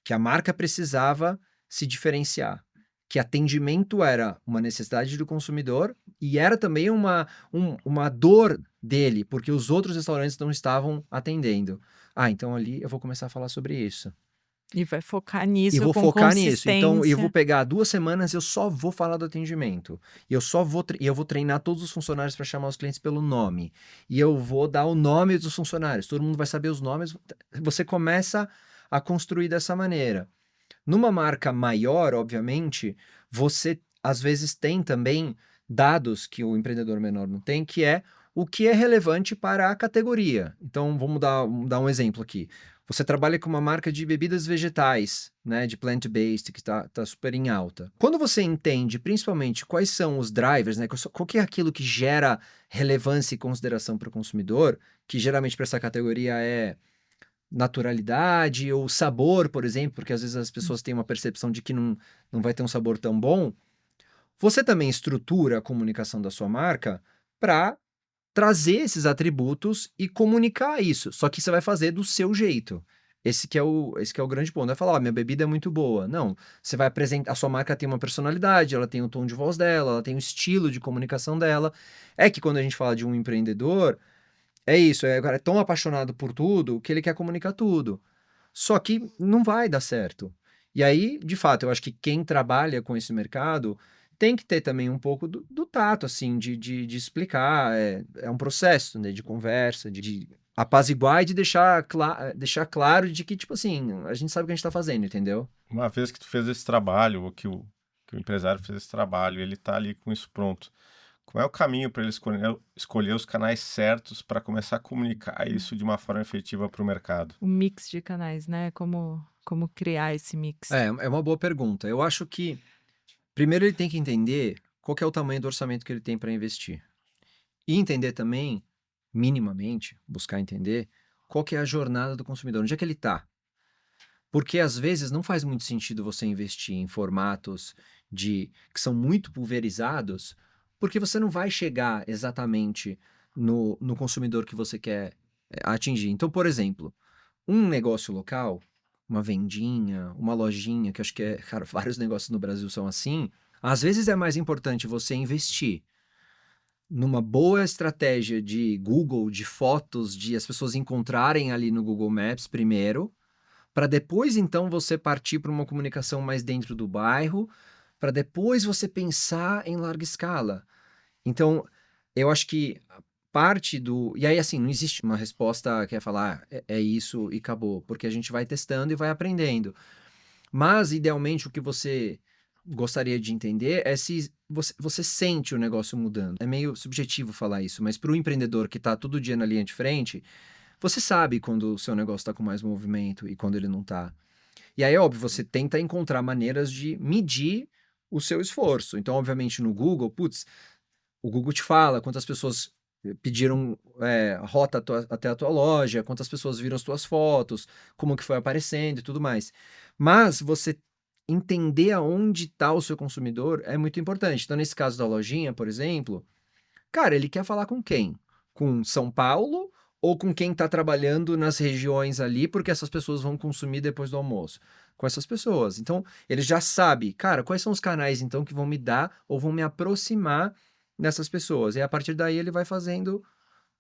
que a marca precisava se diferenciar, que atendimento era uma necessidade do consumidor e era também uma dor dele, porque os outros restaurantes não estavam atendendo. Então ali eu vou começar a falar sobre isso. E vai focar E nisso vou com focar nisso. Então, eu consistência. vou pegar 2 semanas, eu só vou falar do atendimento. E eu vou treinar todos os funcionários para chamar os clientes pelo nome. E eu vou dar o nome dos funcionários. Todo mundo vai saber os nomes. Você começa a construir dessa maneira. Numa marca maior, obviamente, você às vezes tem também dados que o empreendedor menor não tem, que é o que é relevante para a categoria. Então, vamos dar um exemplo aqui. Você trabalha com uma marca de bebidas vegetais, né, de plant-based, que tá super em alta. Quando você entende, principalmente, quais são os drivers, né, qual que é aquilo que gera relevância e consideração para o consumidor, que geralmente para essa categoria é naturalidade ou sabor, por exemplo, porque às vezes as pessoas têm uma percepção de que não vai ter um sabor tão bom, você também estrutura a comunicação da sua marca para trazer esses atributos e comunicar isso. Só que você vai fazer do seu jeito. Esse que é o grande ponto. Não vai falar, minha bebida é muito boa. Não. Você vai apresentar. A sua marca tem uma personalidade, ela tem o tom de voz dela, ela tem o estilo de comunicação dela. É que quando a gente fala de um empreendedor, é isso. O cara é tão apaixonado por tudo que ele quer comunicar tudo. Só que não vai dar certo. E aí, de fato, eu acho que quem trabalha com esse mercado tem que ter também um pouco do tato, assim, de explicar. É um processo, né, de conversa, de apaziguar e de deixar claro de que, tipo assim, a gente sabe o que a gente tá fazendo, entendeu? Uma vez que tu fez esse trabalho, ou que o empresário fez esse trabalho, ele tá ali com isso pronto. Qual é o caminho para ele escolher os canais certos para começar a comunicar isso de uma forma efetiva para o mercado? O mix de canais, né? Como criar esse mix. É uma boa pergunta. Eu acho que, primeiro, ele tem que entender qual que é o tamanho do orçamento que ele tem para investir. E entender também, minimamente, buscar entender, qual que é a jornada do consumidor, onde é que ele está. Porque, às vezes, não faz muito sentido você investir em formatos que são muito pulverizados, porque você não vai chegar exatamente no consumidor que você quer atingir. Então, por exemplo, um negócio local, uma vendinha, uma lojinha, que eu acho que cara, vários negócios no Brasil são assim, às vezes é mais importante você investir numa boa estratégia de Google, de fotos, de as pessoas encontrarem ali no Google Maps primeiro, para depois então você partir para uma comunicação mais dentro do bairro, para depois você pensar em larga escala. Então, eu acho que parte do... E aí, assim, não existe uma resposta que é falar é isso e acabou, porque a gente vai testando e vai aprendendo. Mas, idealmente, o que você gostaria de entender é se você sente o negócio mudando. É meio subjetivo falar isso, mas para o empreendedor que está todo dia na linha de frente, você sabe quando o seu negócio está com mais movimento e quando ele não está. E aí, óbvio, você tenta encontrar maneiras de medir o seu esforço. Então, obviamente, no Google, o Google te fala quantas pessoas pediram rota até a tua loja, quantas pessoas viram as tuas fotos, como que foi aparecendo e tudo mais. Mas você entender aonde está o seu consumidor é muito importante. Então, nesse caso da lojinha, por exemplo, cara, ele quer falar com quem? Com São Paulo ou com quem está trabalhando nas regiões ali, porque essas pessoas vão consumir depois do almoço? Com essas pessoas. Então, ele já sabe, cara, quais são os canais, então, que vão me dar ou vão me aproximar dessas pessoas. E a partir daí ele vai fazendo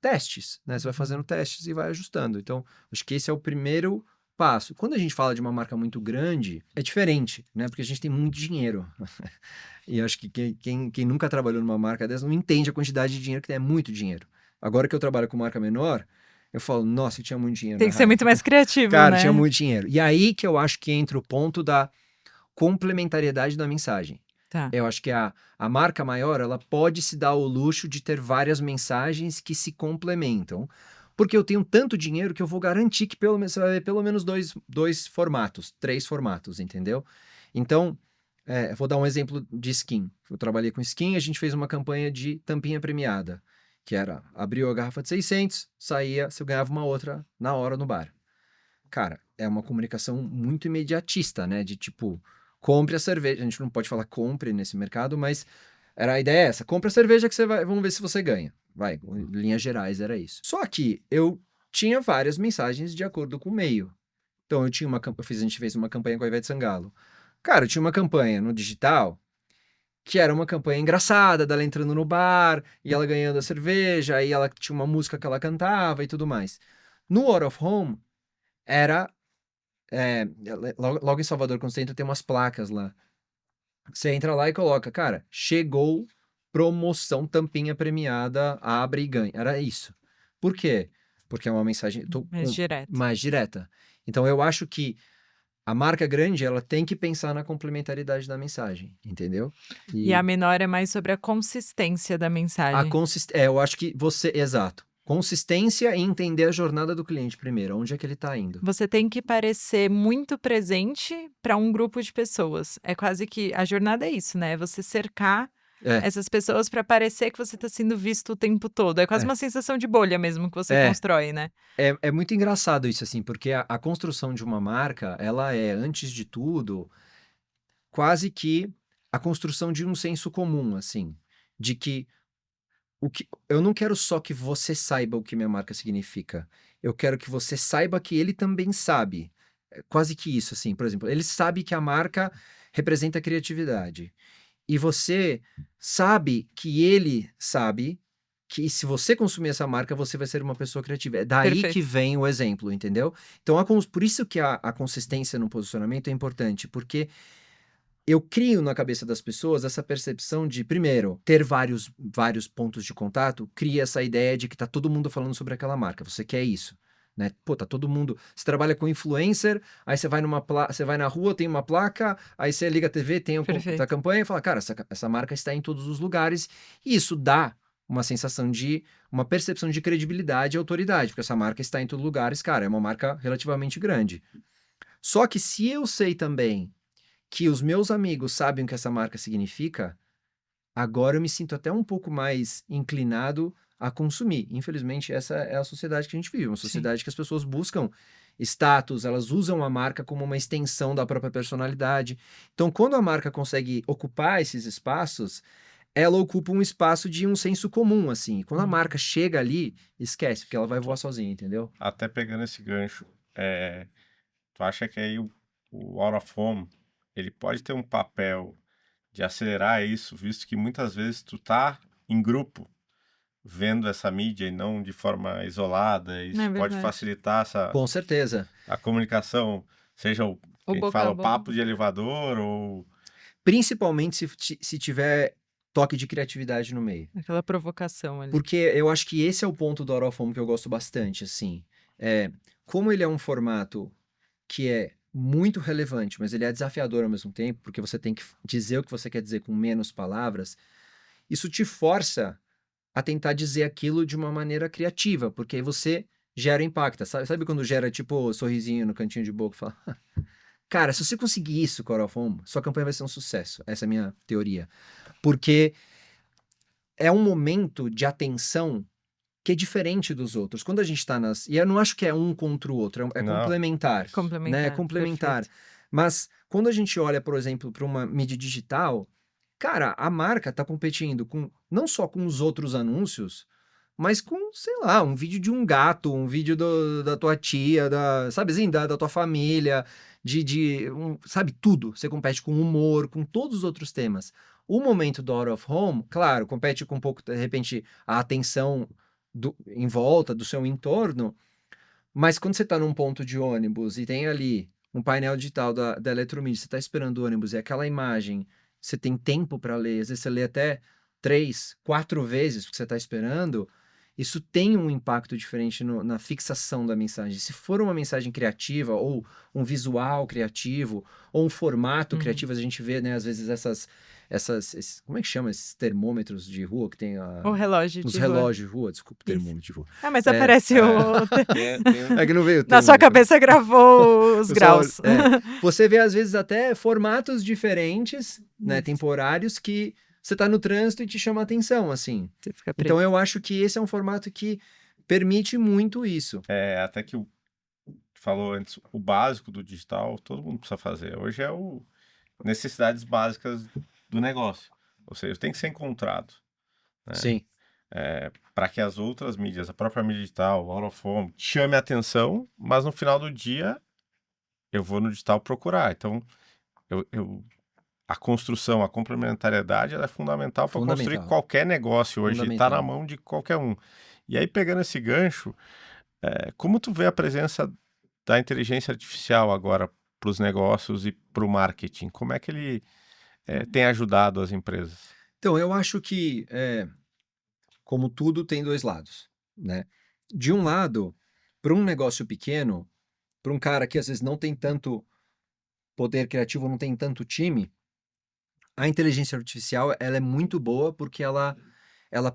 testes, né? Você vai fazendo testes e vai ajustando. Então, acho que esse é o primeiro passo. Quando a gente fala de uma marca muito grande, é diferente, né? Porque a gente tem muito dinheiro. E acho que quem nunca trabalhou numa marca dessa não entende a quantidade de dinheiro que tem. É muito dinheiro. Agora que eu trabalho com marca menor, eu falo, nossa, eu tinha muito dinheiro. Tem que ser muito mais criativo, cara, né? tinha muito dinheiro. E aí que eu acho que entra o ponto da complementariedade da mensagem. Tá. Eu acho que a marca maior, ela pode se dar o luxo de ter várias mensagens que se complementam. Porque eu tenho tanto dinheiro que eu vou garantir que você vai ver pelo menos dois formatos, 3 formatos, entendeu? Então, eu vou dar um exemplo de skin. Eu trabalhei com skin, a gente fez uma campanha de tampinha premiada, que era, abriu a garrafa de 600, saía, você ganhava uma outra na hora no bar. Cara, é uma comunicação muito imediatista, né? De tipo, compre a cerveja. A gente não pode falar compre nesse mercado, mas a ideia é essa. Compre a cerveja que você vai... Vamos ver se você ganha. Vai, em linhas gerais era isso. Só que eu tinha várias mensagens de acordo com o meio. Então, a gente fez uma campanha com a Ivete Sangalo. Cara, eu tinha uma campanha no digital que era uma campanha engraçada, dela entrando no bar, e ela ganhando a cerveja, aí ela tinha uma música que ela cantava e tudo mais. No Out of Home, era... logo em Salvador, quando você entra, tem umas placas lá. Você entra lá e coloca, cara, chegou promoção, tampinha premiada, abre e ganha. Era isso. Por quê? Porque é uma mensagem Mais direto. mais direta. Então, eu acho que a marca grande, ela tem que pensar na complementaridade da mensagem, entendeu? E a menor é mais sobre a consistência da mensagem. Eu acho que exato. Consistência e entender a jornada do cliente primeiro, onde é que ele está indo. Você tem que parecer muito presente para um grupo de pessoas. É quase que a jornada é isso, né? Você cercar essas pessoas para parecer que você está sendo visto o tempo todo. É quase uma sensação de bolha mesmo que você constrói, né? É muito engraçado isso, assim, porque a construção de uma marca, ela é, antes de tudo, quase que a construção de um senso comum, assim, de que eu não quero só que você saiba o que minha marca significa. Eu quero que você saiba que ele também sabe. É quase que isso, assim. Por exemplo, ele sabe que a marca representa criatividade. E você sabe que ele sabe que se você consumir essa marca, você vai ser uma pessoa criativa. É daí Perfeito. que vem o exemplo, entendeu? Então, por isso que a consistência no posicionamento é importante, porque eu crio na cabeça das pessoas essa percepção de, primeiro, ter vários pontos de contato, cria essa ideia de que tá todo mundo falando sobre aquela marca. Você quer isso, né? Pô, tá todo mundo... Você trabalha com influencer, aí você vai você vai na rua, tem uma placa, aí você liga a TV, tem a campanha e fala, cara, essa marca está em todos os lugares. E isso dá uma sensação uma percepção de credibilidade e autoridade, porque essa marca está em todos os lugares, cara, é uma marca relativamente grande. Só que se eu sei também que os meus amigos sabem o que essa marca significa, agora eu me sinto até um pouco mais inclinado a consumir. Infelizmente, essa é a sociedade que a gente vive, uma sociedade que as pessoas buscam status, elas usam a marca como uma extensão da própria personalidade. Então, quando a marca consegue ocupar esses espaços, ela ocupa um espaço de um senso comum, assim. Quando a marca chega ali, esquece, porque ela vai voar sozinha, entendeu? Até pegando esse gancho, tu acha que aí o Out of Home, ele pode ter um papel de acelerar isso, visto que muitas vezes tu tá em grupo vendo essa mídia e não de forma isolada, isso pode facilitar Com certeza. a comunicação, seja que a gente fala o papo de elevador ou... Principalmente se tiver toque de criatividade no meio. Aquela provocação ali. Porque eu acho que esse é o ponto do Out of Home que eu gosto bastante, assim. Como ele é um formato que é muito relevante, mas ele é desafiador ao mesmo tempo, porque você tem que dizer o que você quer dizer com menos palavras, isso te força a tentar dizer aquilo de uma maneira criativa, porque aí você gera impacto. Sabe quando gera, tipo, sorrisinho no cantinho de boca e fala... Cara, se você conseguir isso com Out of Home, sua campanha vai ser um sucesso. Essa é a minha teoria. Porque é um momento de atenção que é diferente dos outros. Quando a gente tá E eu não acho que é um contra o outro, é complementar. Complementar. Né? É complementar. Mas quando a gente olha, por exemplo, para uma mídia digital, cara, a marca tá competindo não só com os outros anúncios, mas com, sei lá, um vídeo de um gato, um vídeo da tua tia, sabe assim, da tua família, sabe, tudo. Você compete com humor, com todos os outros temas. O momento do Out of Home, claro, compete com um pouco, de repente, a atenção em volta do seu entorno, mas quando você está num ponto de ônibus e tem ali um painel digital da Eletromídia, você está esperando o ônibus e aquela imagem, você tem tempo para ler, às vezes você lê até 3, 4 vezes porque você está esperando, isso tem um impacto diferente na fixação da mensagem. Se for uma mensagem criativa, ou um visual criativo, ou um formato criativo, a gente vê, né, às vezes como é que chama esses termômetros de rua que tem o relógio os relógios de rua, desculpa, termômetro de rua. Mas aparece É que não veio o na sua cabeça gravou os graus. Você vê, às vezes, até formatos diferentes, né, temporários, que você tá no trânsito e te chama a atenção, assim. Você fica preso. Então, eu acho que esse é um formato que permite muito isso. Até que falou antes, o básico do digital, todo mundo precisa fazer. Hoje é necessidades básicas do negócio. Ou seja, tem que ser encontrado. Né? Sim. Para que as outras mídias, a própria mídia digital, o Out of Home, chame a atenção, mas no final do dia eu vou no digital procurar. Então, a construção, a complementariedade, ela é fundamental para construir Fundamental. qualquer negócio hoje. Está na Fundamental. mão de qualquer um. E aí, pegando esse gancho, como tu vê a presença da inteligência artificial agora para os negócios e para o marketing? Como é que ele tem ajudado as empresas? Então, eu acho que, como tudo, tem dois lados, né? De um lado, para um negócio pequeno, para um cara que às vezes não tem tanto poder criativo, não tem tanto time, a inteligência artificial ela é muito boa porque ela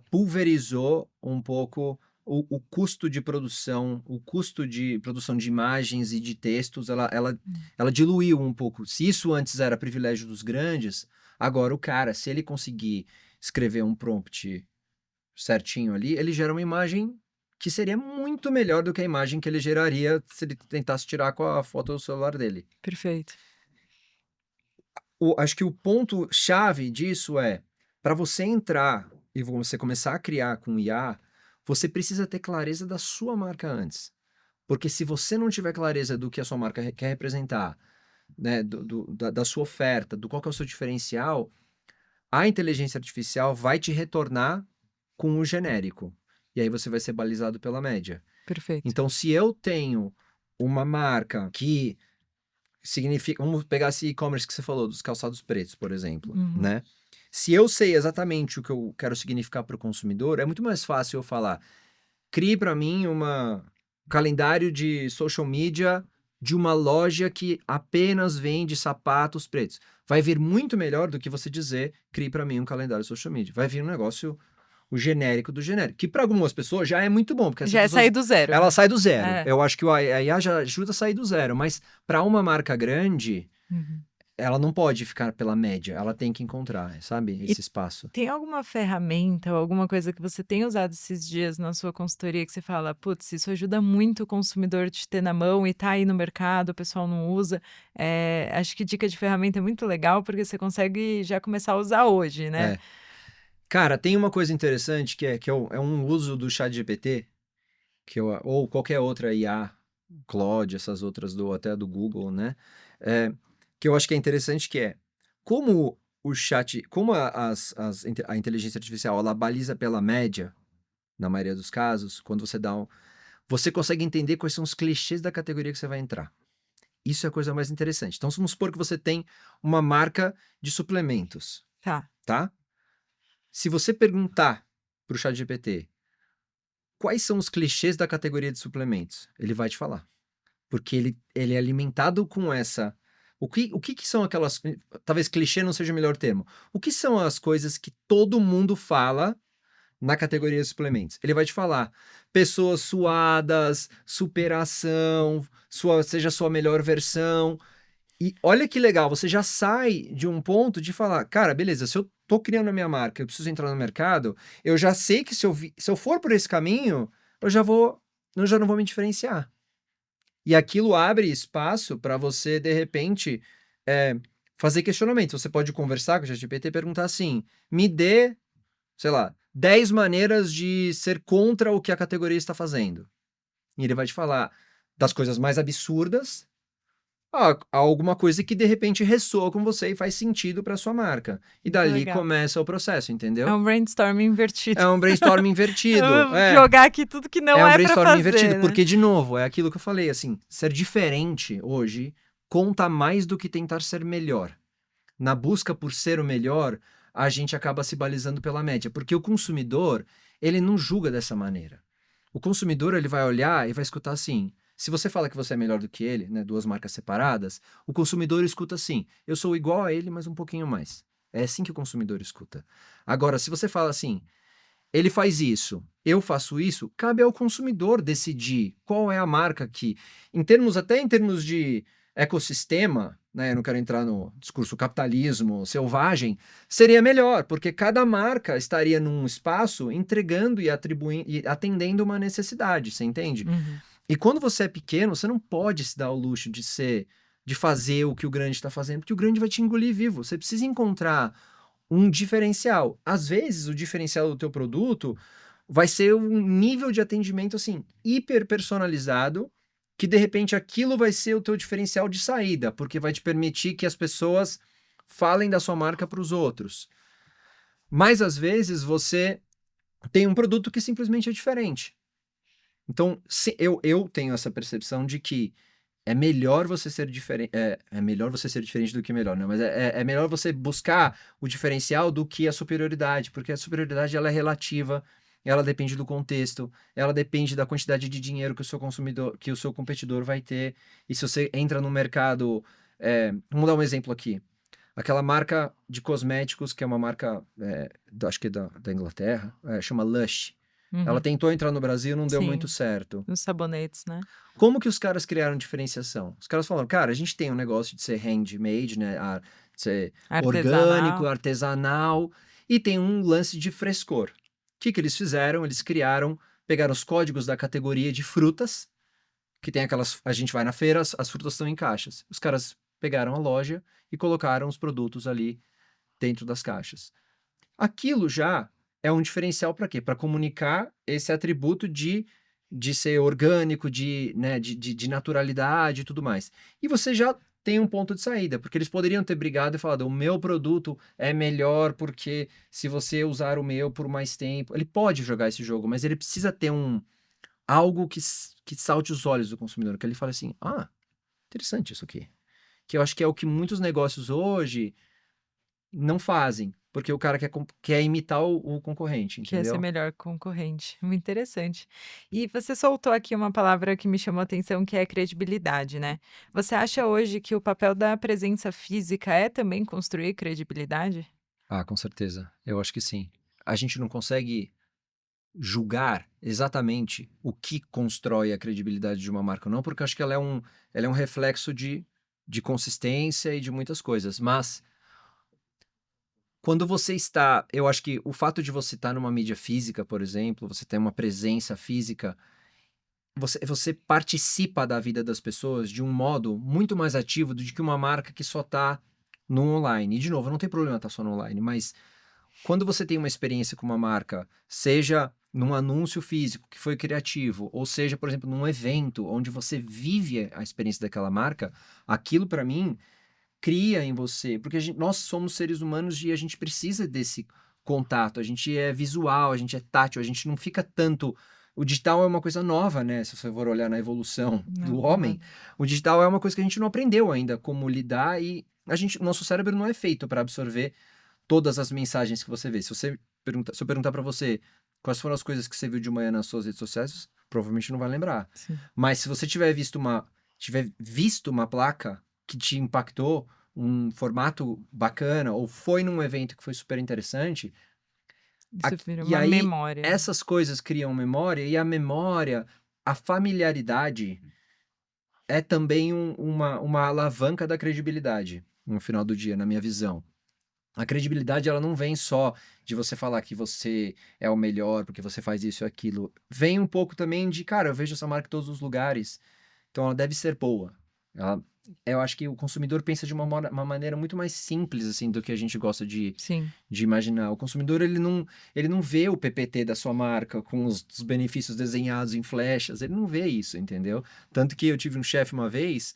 pulverizou um pouco o custo de produção, o custo de produção de imagens e de textos, ela diluiu um pouco. Se isso antes era privilégio dos grandes, agora o cara, se ele conseguir escrever um prompt certinho ali, ele gera uma imagem que seria muito melhor do que a imagem que ele geraria se ele tentasse tirar com a foto do celular dele. Perfeito. Acho que o ponto-chave disso é, para você entrar e você começar a criar com IA, você precisa ter clareza da sua marca antes. Porque se você não tiver clareza do que a sua marca quer representar, né, da sua oferta, do qual que é o seu diferencial, a inteligência artificial vai te retornar com o genérico. E aí você vai ser balizado pela média. Perfeito. Então, se eu tenho uma marca que significa, vamos pegar esse e-commerce que você falou, dos calçados pretos, por exemplo, né? Se eu sei exatamente o que eu quero significar para o consumidor, é muito mais fácil eu falar, crie para mim um calendário de social media de uma loja que apenas vende sapatos pretos. Vai vir muito melhor do que você dizer, crie para mim um calendário social media. Vai vir um negócio, o genérico do genérico, que para algumas pessoas já é muito bom, porque Já é sair do zero. ela sai do zero. É. Eu acho que a IA já ajuda a sair do zero, mas para uma marca grande, ela não pode ficar pela média, ela tem que encontrar, sabe, esse espaço. Tem alguma ferramenta ou alguma coisa que você tem usado esses dias na sua consultoria que você fala, putz, isso ajuda muito o consumidor de ter na mão e tá aí no mercado, o pessoal não usa. Acho que dica de ferramenta é muito legal porque você consegue já começar a usar hoje, né? Cara, tem uma coisa interessante que é um uso do ChatGPT, ou qualquer outra IA, Claude, essas outras até do Google, né? Que eu acho que é interessante como a inteligência artificial, ela baliza pela média, na maioria dos casos, quando você consegue entender quais são os clichês da categoria que você vai entrar. Isso é a coisa mais interessante. Então, vamos supor que você tem uma marca de suplementos, tá? Se você perguntar para o ChatGPT quais são os clichês da categoria de suplementos, ele vai te falar. Porque ele é alimentado com essa... O que são aquelas... Talvez clichê não seja o melhor termo. O que são as coisas que todo mundo fala na categoria de suplementos? Ele vai te falar pessoas suadas, superação, seja a sua melhor versão. E olha que legal, você já sai de um ponto de falar, cara, beleza, se eu tô criando a minha marca, eu preciso entrar no mercado, eu já sei que se eu for por esse caminho, eu já não vou me diferenciar. E aquilo abre espaço para você, de repente, fazer questionamento. Você pode conversar com o ChatGPT e perguntar assim, me dê, sei lá, 10 maneiras de ser contra o que a categoria está fazendo. E ele vai te falar das coisas mais absurdas a alguma coisa que de repente ressoa com você e faz sentido para sua marca. E dali legal. começa o processo, entendeu? É um brainstorming invertido. É um brainstorming invertido. Jogar aqui tudo que não um é pra brainstorming fazer, invertido, né? porque, de novo, é aquilo que eu falei, assim, ser diferente hoje conta mais do que tentar ser melhor. Na busca por ser o melhor, a gente acaba se balizando pela média, porque o consumidor, ele não julga dessa maneira. O consumidor, ele vai olhar e vai escutar assim, se você fala que você é melhor do que ele, né, duas marcas separadas, o consumidor escuta assim, eu sou igual a ele, mas um pouquinho mais. É assim que o consumidor escuta. Agora, se você fala assim, ele faz isso, eu faço isso, cabe ao consumidor decidir qual é a marca que, até em termos de ecossistema, né, eu não quero entrar no discurso capitalismo selvagem, seria melhor, porque cada marca estaria num espaço entregando e atendendo uma necessidade, você entende? E quando você é pequeno, você não pode se dar o luxo de fazer o que o grande está fazendo, porque o grande vai te engolir vivo. Você precisa encontrar um diferencial. Às vezes, o diferencial do teu produto vai ser um nível de atendimento, assim, hiper personalizado que de repente aquilo vai ser o teu diferencial de saída, porque vai te permitir que as pessoas falem da sua marca para os outros. Mas às vezes você tem um produto que simplesmente é diferente. Então, eu tenho essa percepção de que é melhor você ser diferente. É melhor você ser diferente do que melhor, né? Mas é melhor você buscar o diferencial do que a superioridade, porque a superioridade ela é relativa, ela depende do contexto, ela depende da quantidade de dinheiro que o seu consumidor, que o seu competidor vai ter. E se você entra no mercado. Vamos dar um exemplo aqui. Aquela marca de cosméticos, que é uma marca, acho que da Inglaterra, chama Lush. Ela Uhum. tentou entrar no Brasil, não deu Sim. muito certo. Os sabonetes, né? Como que os caras criaram diferenciação? Os caras falaram, cara, a gente tem um negócio de ser handmade, né? De ser orgânico, artesanal, e tem um lance de frescor. O que eles fizeram? Eles pegaram os códigos da categoria de frutas, que tem aquelas, a gente vai na feira, as frutas estão em caixas. Os caras pegaram a loja e colocaram os produtos ali dentro das caixas. Aquilo já é um diferencial para quê? Para comunicar esse atributo de ser orgânico, né, de naturalidade e tudo mais. E você já tem um ponto de saída, porque eles poderiam ter brigado e falado, o meu produto é melhor porque se você usar o meu por mais tempo... Ele pode jogar esse jogo, mas ele precisa ter algo que salte os olhos do consumidor, que ele fale assim, interessante isso aqui. Que eu acho que é o que muitos negócios hoje não fazem, porque o cara quer imitar o concorrente, Quer ser entendeu? melhor concorrente. Muito interessante. E você soltou aqui uma palavra que me chamou a atenção, que é credibilidade, né? Você acha hoje que o papel da presença física é também construir credibilidade? Com certeza. Eu acho que sim. A gente não consegue julgar exatamente o que constrói a credibilidade de uma marca, não, porque eu acho que ela é um reflexo de consistência e de muitas coisas, mas quando você está, eu acho que o fato de você estar numa mídia física, por exemplo, você ter uma presença física, você participa da vida das pessoas de um modo muito mais ativo do que uma marca que só está no online. E, de novo, não tem problema estar só no online, mas quando você tem uma experiência com uma marca, seja num anúncio físico que foi criativo, ou seja, por exemplo, num evento onde você vive a experiência daquela marca, aquilo para mim cria em você, porque nós somos seres humanos e a gente precisa desse contato, a gente é visual, a gente é tátil, a gente não fica tanto... O digital é uma coisa nova, né? Se você for olhar na evolução do homem, o digital é uma coisa que a gente não aprendeu ainda como lidar e nosso cérebro não é feito para absorver todas as mensagens que você vê. Se eu perguntar para você quais foram as coisas que você viu de manhã nas suas redes sociais, provavelmente não vai lembrar. Sim. Mas se você tiver visto uma placa que te impactou, um formato bacana, ou foi num evento que foi super interessante, Isso vira e uma aí memória. essas coisas criam memória, e a memória, a familiaridade é também uma alavanca da credibilidade, no final do dia, na minha visão. A credibilidade, ela não vem só de você falar que você é o melhor porque você faz isso e aquilo. Vem um pouco também de, cara, eu vejo essa marca em todos os lugares, então ela deve ser boa. Eu acho que o consumidor pensa de uma maneira muito mais simples, assim, do que a gente gosta de Sim. imaginar. O consumidor, ele não vê o PPT da sua marca com os benefícios desenhados em flechas, ele não vê isso, entendeu? Tanto que eu tive um chefe uma vez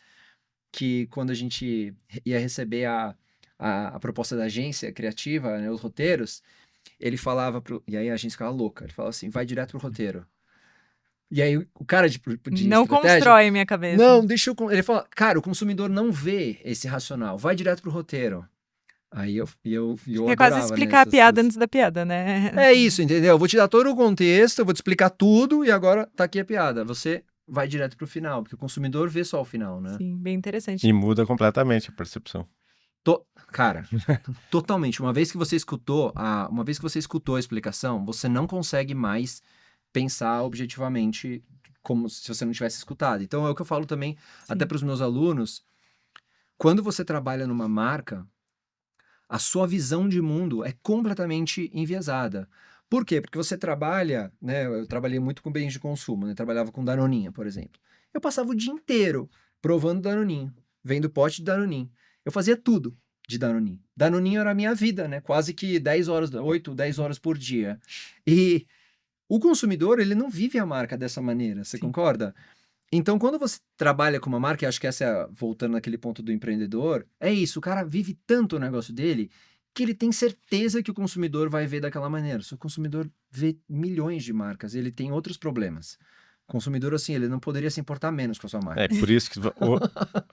que, quando a gente ia receber a proposta da agência criativa, né, os roteiros, ele falava e aí a agência ficava louca, ele falava assim, vai direto pro roteiro. E aí o cara de Não estratégia... constrói minha cabeça. Não, deixa eu... Ele fala, cara, o consumidor não vê esse racional, vai direto pro roteiro. Aí eu É adorava, quase explicar né, a piada antes da piada, né? É isso, entendeu? Eu vou te dar todo o contexto, eu vou te explicar tudo e agora tá aqui a piada. Você vai direto pro final, porque o consumidor vê só o final, né? Sim, bem interessante. E muda completamente a percepção. Cara, totalmente. Uma vez que você escutou a explicação, você não consegue mais pensar objetivamente como se você não tivesse escutado. Então é o que eu falo também, até para os meus alunos, quando você trabalha numa marca, a sua visão de mundo é completamente enviesada. Por quê? Porque você trabalha, né? Eu trabalhei muito com bens de consumo, né? Trabalhava com Danoninha, por exemplo. Eu passava o dia inteiro provando Danoninho, vendo pote de Danoninho. Eu fazia tudo de Danoninho. Danoninho era a minha vida, né? Quase que 8, 10 horas por dia. E o consumidor, ele não vive a marca dessa maneira, você concorda? Então, quando você trabalha com uma marca, e acho que essa é, voltando naquele ponto do empreendedor, é isso, o cara vive tanto o negócio dele que ele tem certeza que o consumidor vai ver daquela maneira. Se o consumidor vê milhões de marcas, ele tem outros problemas. O consumidor, assim, ele não poderia se importar menos com a sua marca. É por isso que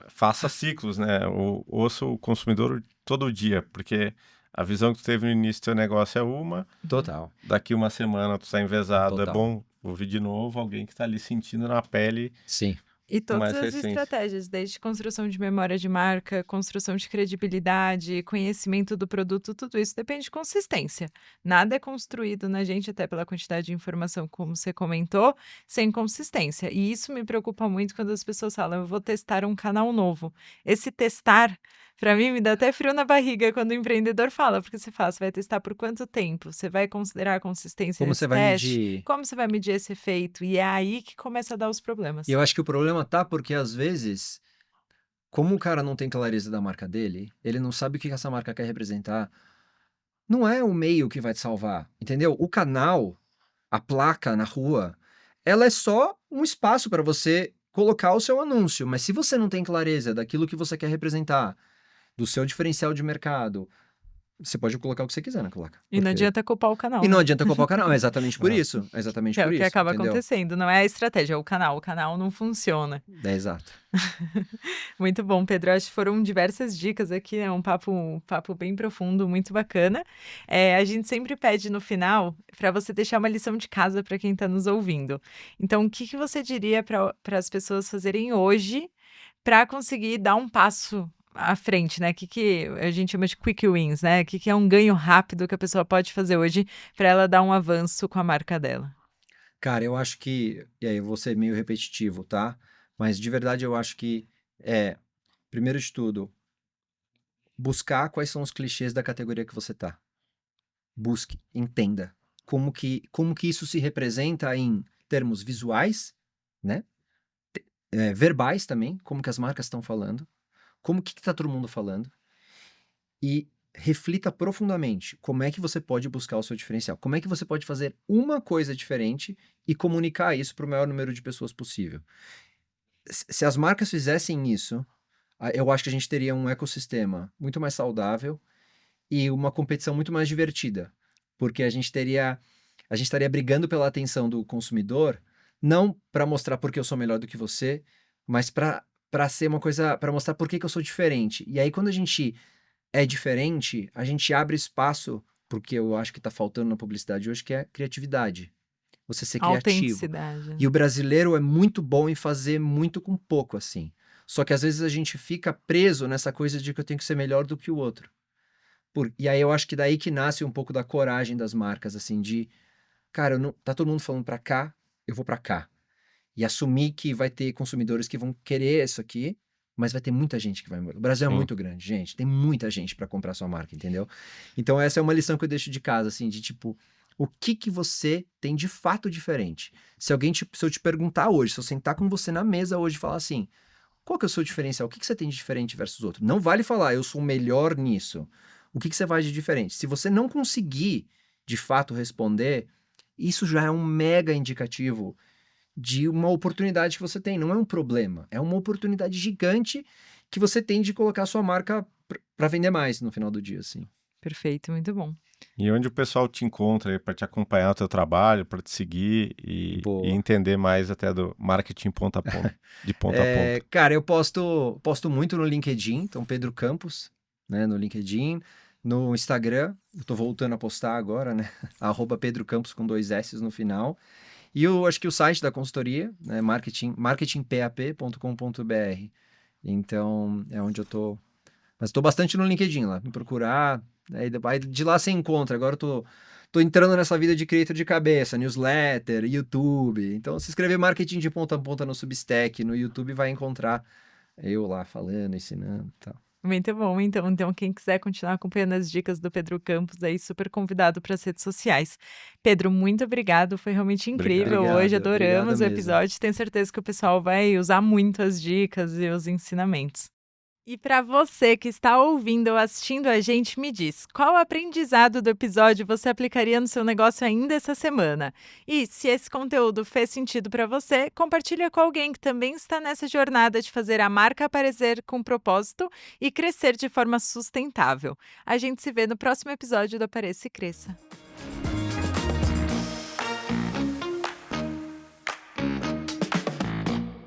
faça ciclos, né? Ouça o consumidor todo dia, porque a visão que tu teve no início do teu negócio é uma, Total. daqui uma semana tu está envesado, é Total. bom ouvir de novo alguém que está ali sentindo na pele Sim. E com todas mais as recência. estratégias, desde construção de memória de marca, construção de credibilidade, conhecimento do produto, tudo isso depende de consistência. Nada é construído na gente, até pela quantidade de informação, como você comentou, sem consistência. E isso me preocupa muito quando as pessoas falam, eu vou testar um canal novo. Esse testar, para mim, me dá até frio na barriga quando o empreendedor fala, porque você fala, você vai testar por quanto tempo? Você vai considerar a consistência Como nesse você vai teste? medir? Como você vai medir esse efeito? E é aí que começa a dar os problemas. E eu acho que o problema tá porque, às vezes, como o cara não tem clareza da marca dele, ele não sabe o que essa marca quer representar, não é o meio que vai te salvar, entendeu? O canal, a placa na rua, ela é só um espaço para você colocar o seu anúncio, mas se você não tem clareza daquilo que você quer representar, do seu diferencial de mercado, você pode colocar o que você quiser na placa. E não adianta culpar o canal, E não né? adianta culpar o canal, é exatamente por É. isso. É exatamente Que é por o que isso, acaba entendeu? acontecendo, não é a estratégia, é o canal. O canal não funciona. É exato. Muito bom, Pedro. Acho que foram diversas dicas aqui, é um papo bem profundo, muito bacana. A gente sempre pede no final para você deixar uma lição de casa para quem está nos ouvindo. Então, o que que você diria para as pessoas fazerem hoje para conseguir dar um passo à frente, né? Que a gente chama de quick wins, né? Que é um ganho rápido que a pessoa pode fazer hoje para ela dar um avanço com a marca dela? Cara, eu acho que. E aí, eu vou ser meio repetitivo, tá? Mas de verdade eu acho que primeiro de tudo, buscar quais são os clichês da categoria que você tá. Busque, entenda como que isso se representa em termos visuais, né? Verbais também, como que as marcas estão falando, como que tá todo mundo falando, e reflita profundamente como é que você pode buscar o seu diferencial, como é que você pode fazer uma coisa diferente e comunicar isso para o maior número de pessoas possível. Se as marcas fizessem isso, eu acho que a gente teria um ecossistema muito mais saudável e uma competição muito mais divertida, porque a gente estaria brigando pela atenção do consumidor, não para mostrar porque eu sou melhor do que você, mas para ser uma coisa, para mostrar por que que eu sou diferente. E aí quando a gente é diferente, a gente abre espaço porque eu acho que está faltando na publicidade hoje, que é criatividade. Você ser criativo. Autenticidade. E o brasileiro é muito bom em fazer muito com pouco, assim. Só que às vezes a gente fica preso nessa coisa de que eu tenho que ser melhor do que o outro. E aí eu acho que daí que nasce um pouco da coragem das marcas, assim, de, cara, tá todo mundo falando pra cá, eu vou pra cá. E assumir que vai ter consumidores que vão querer isso aqui, mas vai ter muita gente que vai. O Brasil é Sim. muito grande, gente. Tem muita gente pra comprar sua marca, entendeu? Então essa é uma lição que eu deixo de casa, assim, de tipo, o que que você tem de fato diferente? Se eu te perguntar hoje, se eu sentar com você na mesa hoje e falar assim, qual que é o seu diferencial? O que que você tem de diferente versus outro? Não vale falar, eu sou o melhor nisso. O que que você faz de diferente? Se você não conseguir, de fato, responder, isso já é um mega indicativo de uma oportunidade que você tem. Não é um problema, é uma oportunidade gigante que você tem de colocar a sua marca para vender mais no final do dia, assim. Perfeito, muito bom. E onde o pessoal te encontra para te acompanhar o teu trabalho, para te seguir e Boa. entender mais até do marketing ponta a ponta, de ponta a ponta. Cara, eu posto muito no LinkedIn, então Pedro Campos, né, no LinkedIn, no Instagram, eu tô voltando a postar agora, né, @pedrocampos com 2 S no final, e eu acho que o site da consultoria, né, marketingpap.com.br, então é onde eu tô, mas tô bastante no LinkedIn lá, me procurar, aí de lá você encontra, agora eu tô entrando nessa vida de creator de cabeça, newsletter, YouTube. Então, se escrever marketing de ponta a ponta no Substack, no YouTube, vai encontrar eu lá falando, ensinando e tal. Muito bom, então quem quiser continuar acompanhando as dicas do Pedro Campos aí, super convidado para as redes sociais. Pedro, muito obrigado, foi realmente incrível Obrigado, hoje, adoramos obrigado o mesmo. episódio, tenho certeza que o pessoal vai usar muito as dicas e os ensinamentos. E para você que está ouvindo ou assistindo a gente, me diz, qual aprendizado do episódio você aplicaria no seu negócio ainda essa semana? E se esse conteúdo fez sentido para você, compartilha com alguém que também está nessa jornada de fazer a marca aparecer com propósito e crescer de forma sustentável. A gente se vê no próximo episódio do Apareça e Cresça.